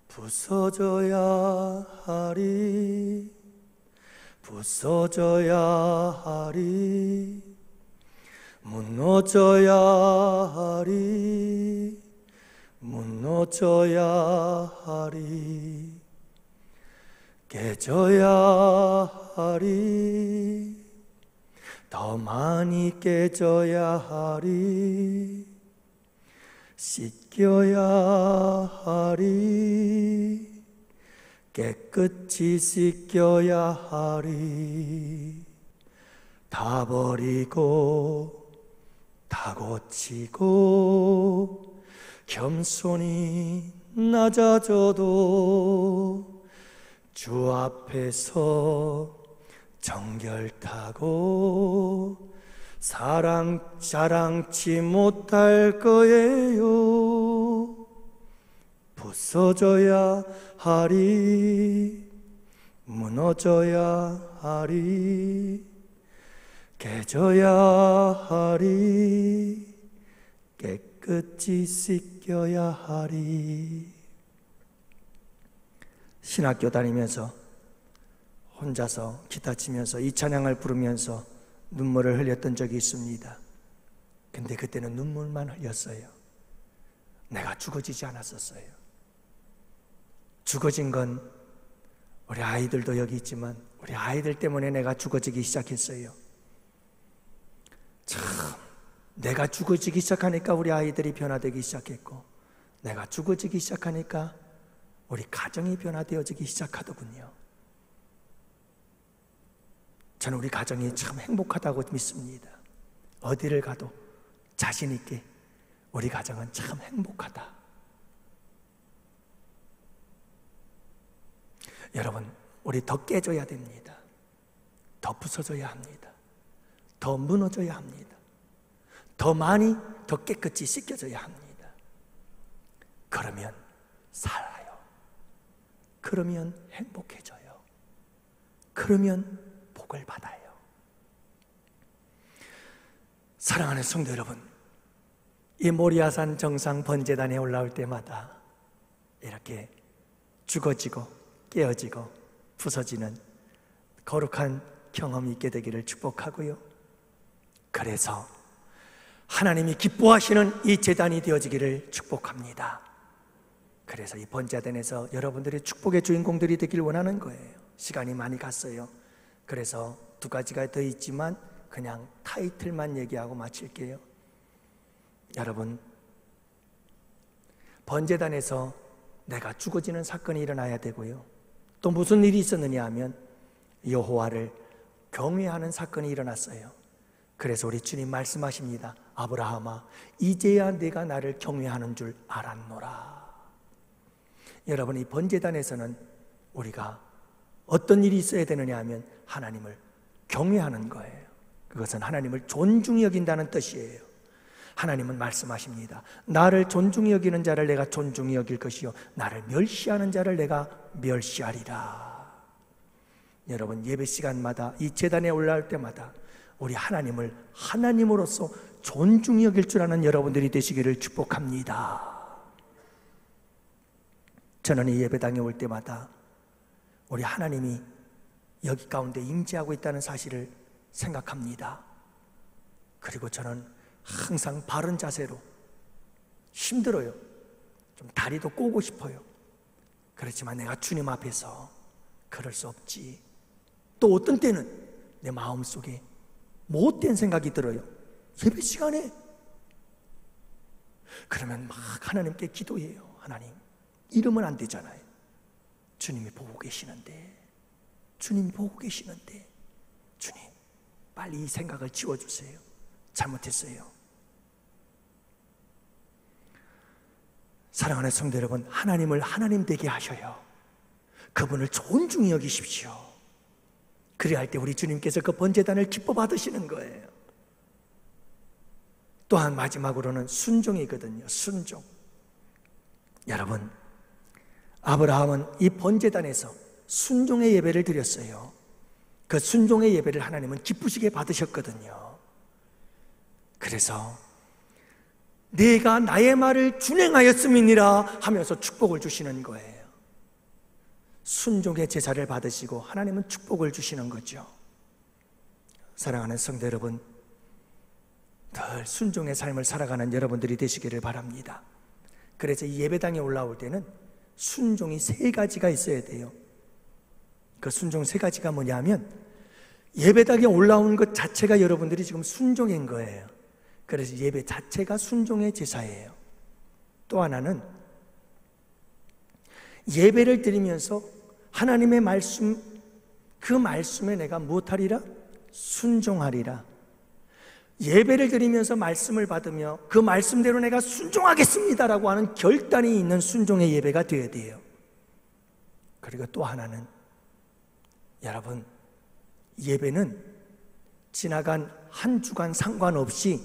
부서져야 하리, 부서져야 하리, 무너져야 하리, 무너져야 하리, 깨져야 하리, 더 많이 깨져야 하리, 씻겨야 하리, 깨끗이 씻겨야 하리, 다 버리고 다 고치고 겸손히 낮아져도 주 앞에서 정결타고 사랑 자랑치 못할 거예요. 부서져야 하리, 무너져야 하리, 깨져야 하리, 깨끗이 씻겨야 하리. 신학교 다니면서 혼자서 기타 치면서 이 찬양을 부르면서 눈물을 흘렸던 적이 있습니다. 근데 그때는 눈물만 흘렸어요. 내가 죽어지지 않았었어요. 죽어진 건 우리 아이들도 여기 있지만 우리 아이들 때문에 내가 죽어지기 시작했어요. 참, 내가 죽어지기 시작하니까 우리 아이들이 변화되기 시작했고, 내가 죽어지기 시작하니까 우리 가정이 변화되어지기 시작하더군요. 저는 우리 가정이 참 행복하다고 믿습니다. 어디를 가도 자신 있게 우리 가정은 참 행복하다. 여러분, 우리 더 깨져야 됩니다. 더 부서져야 합니다. 더 무너져야 합니다. 더 많이, 더 깨끗이 씻겨져야 합니다. 그러면 살아요. 그러면 행복해져요. 그러면 복을 받아요. 사랑하는 성도 여러분, 이 모리아산 정상 번제단에 올라올 때마다 이렇게 죽어지고 깨어지고 부서지는 거룩한 경험이 있게 되기를 축복하고요. 그래서 하나님이 기뻐하시는 이 제단이 되어지기를 축복합니다. 그래서 이 번제단에서 여러분들이 축복의 주인공들이 되길 원하는 거예요. 시간이 많이 갔어요. 그래서 두 가지가 더 있지만 그냥 타이틀만 얘기하고 마칠게요. 여러분, 번제단에서 내가 죽어지는 사건이 일어나야 되고요. 또 무슨 일이 있었느냐 하면 여호와를 경외하는 사건이 일어났어요. 그래서 우리 주님 말씀하십니다. 아브라함아, 이제야 내가 나를 경외하는 줄 알았노라. 여러분, 이 번제단에서는 우리가 어떤 일이 있어야 되느냐 하면 하나님을 경외하는 거예요. 그것은 하나님을 존중히 여긴다는 뜻이에요. 하나님은 말씀하십니다. 나를 존중히 여기는 자를 내가 존중히 여길 것이요 나를 멸시하는 자를 내가 멸시하리라. 여러분, 예배 시간마다 이 제단에 올라올 때마다 우리 하나님을 하나님으로서 존중히 여길 줄 아는 여러분들이 되시기를 축복합니다. 저는 이 예배당에 올 때마다 우리 하나님이 여기 가운데 임재하고 있다는 사실을 생각합니다. 그리고 저는 항상 바른 자세로, 힘들어요, 좀 다리도 꼬고 싶어요. 그렇지만 내가 주님 앞에서 그럴 수 없지. 또 어떤 때는 내 마음속에 못된 생각이 들어요. 예배 시간에. 그러면 막 하나님께 기도해요. 하나님, 이러면 안 되잖아요. 주님이 보고 계시는데, 주님이 보고 계시는데, 주님 빨리 이 생각을 지워주세요. 잘못했어요. 사랑하는 성도 여러분, 하나님을 하나님 되게 하셔요. 그분을 존중히 여기십시오. 그래야 할 때 우리 주님께서 그 번제단을 기뻐 받으시는 거예요. 또한 마지막으로는 순종이거든요. 순종. 여러분, 아브라함은 이 번제단에서 순종의 예배를 드렸어요. 그 순종의 예배를 하나님은 기쁘시게 받으셨거든요. 그래서 내가 나의 말을 준행하였음이니라 하면서 축복을 주시는 거예요. 순종의 제사를 받으시고 하나님은 축복을 주시는 거죠. 사랑하는 성도 여러분, 늘 순종의 삶을 살아가는 여러분들이 되시기를 바랍니다. 그래서 이 예배당에 올라올 때는 순종이 3가지가 있어야 돼요. 그 순종 3가지가 뭐냐면, 예배당에 올라온 것 자체가 여러분들이 지금 순종인 거예요. 그래서 예배 자체가 순종의 제사예요. 또 하나는 예배를 드리면서 하나님의 말씀, 그 말씀에 내가 무엇하리라? 순종하리라. 예배를 드리면서 말씀을 받으며 그 말씀대로 내가 순종하겠습니다라고 하는 결단이 있는 순종의 예배가 되어야 돼요. 그리고 또 하나는, 여러분, 예배는 지나간 한 주간 상관없이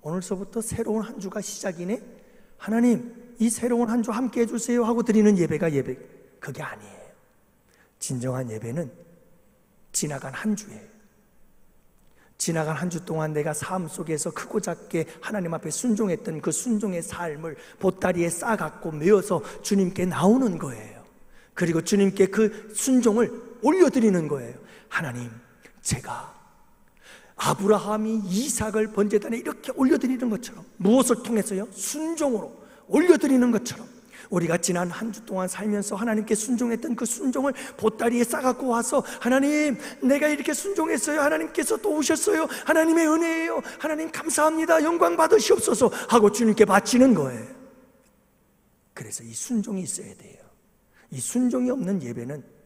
오늘서부터 새로운 한 주가 시작이네? 하나님, 이 새로운 한 주 함께 해주세요 하고 드리는 예배가 예배, 그게 아니에요. 진정한 예배는 지나간 한 주예요. 지나간 한 주 동안 내가 삶 속에서 크고 작게 하나님 앞에 순종했던 그 순종의 삶을 보따리에 싸갖고 메어서 주님께 나오는 거예요. 그리고 주님께 그 순종을 올려드리는 거예요. 하나님, 제가 아브라함이 이삭을 번제단에 이렇게 올려드리는 것처럼, 무엇을 통해서요? 순종으로 올려드리는 것처럼 우리가 지난 한 주 동안 살면서 하나님께 순종했던 그 순종을 보따리에 싸갖고 와서, 하나님, 내가 이렇게 순종했어요. 하나님께서 또 오셨어요. 하나님의 은혜예요. 하나님 감사합니다. 영광 받으시옵소서 하고 주님께 바치는 거예요. 그래서 이 순종이 있어야 돼요. 이 순종이 없는 예배는,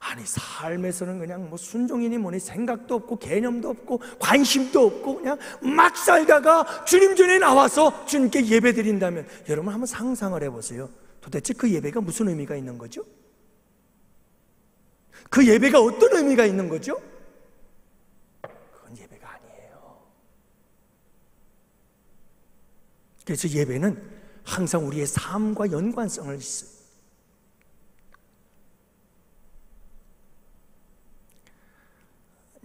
아니 삶에서는 그냥 뭐 순종이니 뭐니 생각도 없고 개념도 없고 관심도 없고 그냥 막 살다가 주님 전에 나와서 주님께 예배 드린다면, 여러분 한번 상상을 해보세요. 도대체 그 예배가 무슨 의미가 있는 거죠? 그 예배가 어떤 의미가 있는 거죠? 그건 예배가 아니에요. 그래서 예배는 항상 우리의 삶과 연관성을 있어요.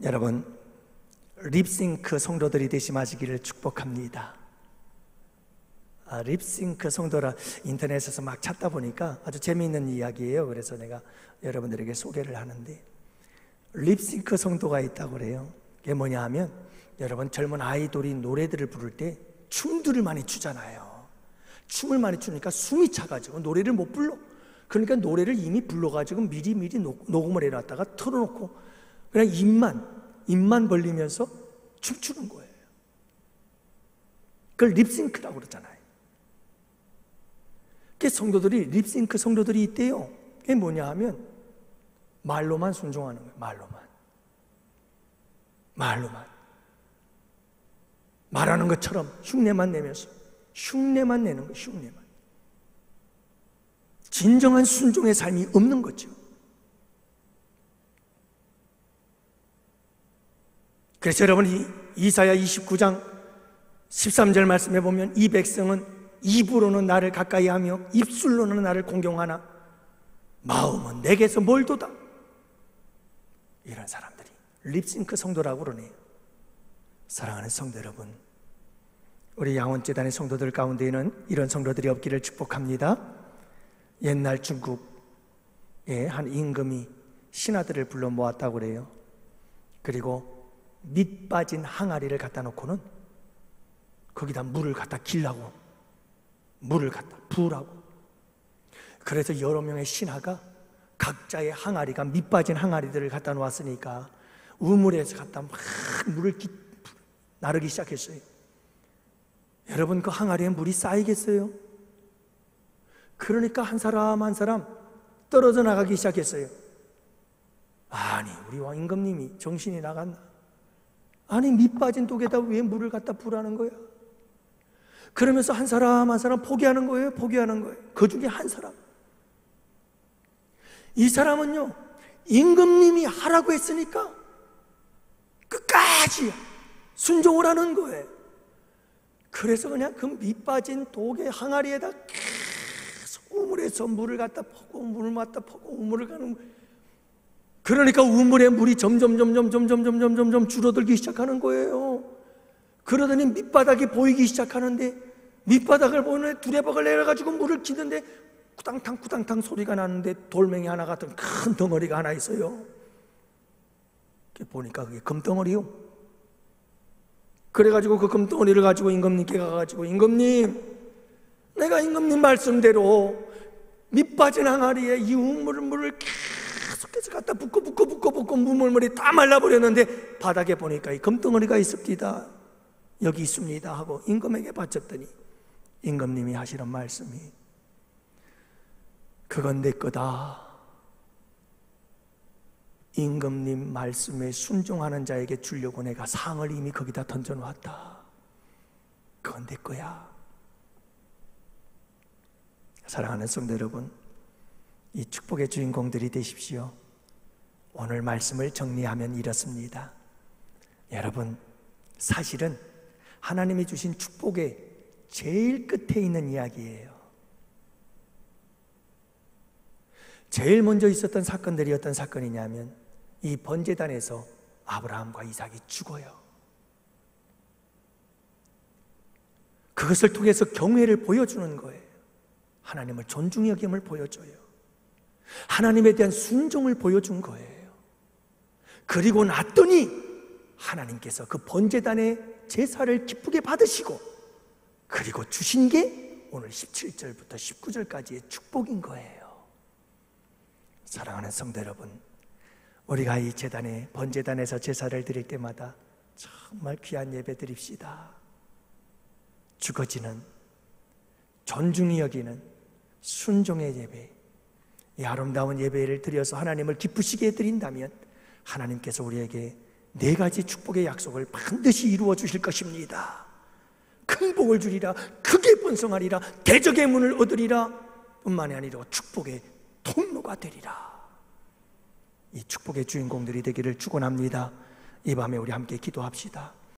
여러분, 립싱크 성도들이 되시마시기를 축복합니다. 립싱크 성도라 인터넷에서 막 찾다 보니까 아주 재미있는 이야기예요. 그래서 내가 여러분들에게 소개를 하는데, 립싱크 성도가 있다고 그래요. 그게 뭐냐 하면, 여러분 젊은 아이돌이 노래들을 부를 때 춤들을 많이 추잖아요. 춤을 많이 추니까 숨이 차가지고 노래를 못 불러. 그러니까 노래를 이미 불러가지고 미리 녹음을 해놨다가 틀어놓고 그냥 입만 벌리면서 춤추는 거예요. 그걸 립싱크라고 그러잖아요. 그 성도들이, 립싱크 성도들이 있대요. 그게 뭐냐 하면 말로만 순종하는 거예요. 말로만 말하는 것처럼 흉내만 내면서 흉내만 내는 거예요. 흉내만. 진정한 순종의 삶이 없는 거죠. 그래서 여러분이 이사야 29장 13절 말씀해 보면, 이 백성은 입으로는 나를 가까이 하며 입술로는 나를 공경하나 마음은 내게서 멀도다. 이런 사람들이 립싱크 성도라고 그러네요. 사랑하는 성도 여러분, 우리 양원재단의 성도들 가운데에는 이런 성도들이 없기를 축복합니다. 옛날 중국 한 임금이 신하들을 불러 모았다고 그래요. 그리고 밑 빠진 항아리를 갖다 놓고는 거기다 물을 갖다 길라고, 물을 갖다 부으라고. 그래서 여러 명의 신하가 각자의 항아리가 밑 빠진 항아리들을 갖다 놓았으니까 우물에서 갖다 막 물을 나르기 시작했어요. 여러분, 그 항아리에 물이 쌓이겠어요? 그러니까 한 사람 한 사람 떨어져 나가기 시작했어요. 아니, 우리 왕 임금님이 정신이 나갔나? 아니, 밑 빠진 독에다 왜 물을 갖다 부으라는 거야? 그러면서 한 사람 한 사람 포기하는 거예요. 포기하는 거예요. 그 중에 한 사람, 이 사람은요, 임금님이 하라고 했으니까 끝까지 순종을 하는 거예요. 그래서 그냥 그 밑 빠진 독의 항아리에다 계속 우물에서 물을 갖다 퍼고 물을 갖다 퍼고 우물을 가는 거예요. 그러니까 우물의 물이 점점 줄어들기 시작하는 거예요. 그러더니 밑바닥이 보이기 시작하는데, 밑바닥을 보는 두레박을 내려가지고 물을 기는데 쿠당탕 쿠당탕 소리가 나는데 돌멩이 하나 같은 큰 덩어리가 하나 있어요. 보니까 그게 금덩어리요. 그래가지고 그 금덩어리를 가지고 임금님께 가가지고, 임금님, 내가 임금님 말씀대로 밑 빠진 항아리에 이 우물을 계속해서 갖다 붓고 물물이 다 말라버렸는데 바닥에 보니까 이 금덩어리가 있습니다. 여기 있습니다 하고 임금에게 바쳤더니 임금님이 하시는 말씀이, 그건 내 거다. 임금님 말씀에 순종하는 자에게 주려고 내가 상을 이미 거기다 던져놓았다. 그건 내 거야. 사랑하는 성도 여러분, 이 축복의 주인공들이 되십시오. 오늘 말씀을 정리하면 이렇습니다. 여러분, 사실은 하나님이 주신 축복의 제일 끝에 있는 이야기예요. 제일 먼저 있었던 사건들이 어떤 사건이냐면, 이 번제단에서 아브라함과 이삭이 죽어요. 그것을 통해서 경외를 보여주는 거예요. 하나님을 존중히 여김을 보여줘요. 하나님에 대한 순종을 보여준 거예요. 그리고 났더니 하나님께서 그 번제단의 제사를 기쁘게 받으시고, 그리고 주신 게 오늘 17절부터 19절까지의 축복인 거예요. 사랑하는 성도 여러분, 우리가 이 제단에, 번제단에서 제사를 드릴 때마다 정말 귀한 예배 드립시다. 죽어지는, 존중히 여기는 순종의 예배, 이 아름다운 예배를 드려서 하나님을 기쁘시게 드린다면 하나님께서 우리에게 4가지 축복의 약속을 반드시 이루어 주실 것입니다. 큰 복을 주리라, 크게 번성하리라, 대적의 문을 얻으리라, 뿐만이 아니라 축복의 통로가 되리라. 이 축복의 주인공들이 되기를 축원합니다. 이 밤에 우리 함께 기도합시다.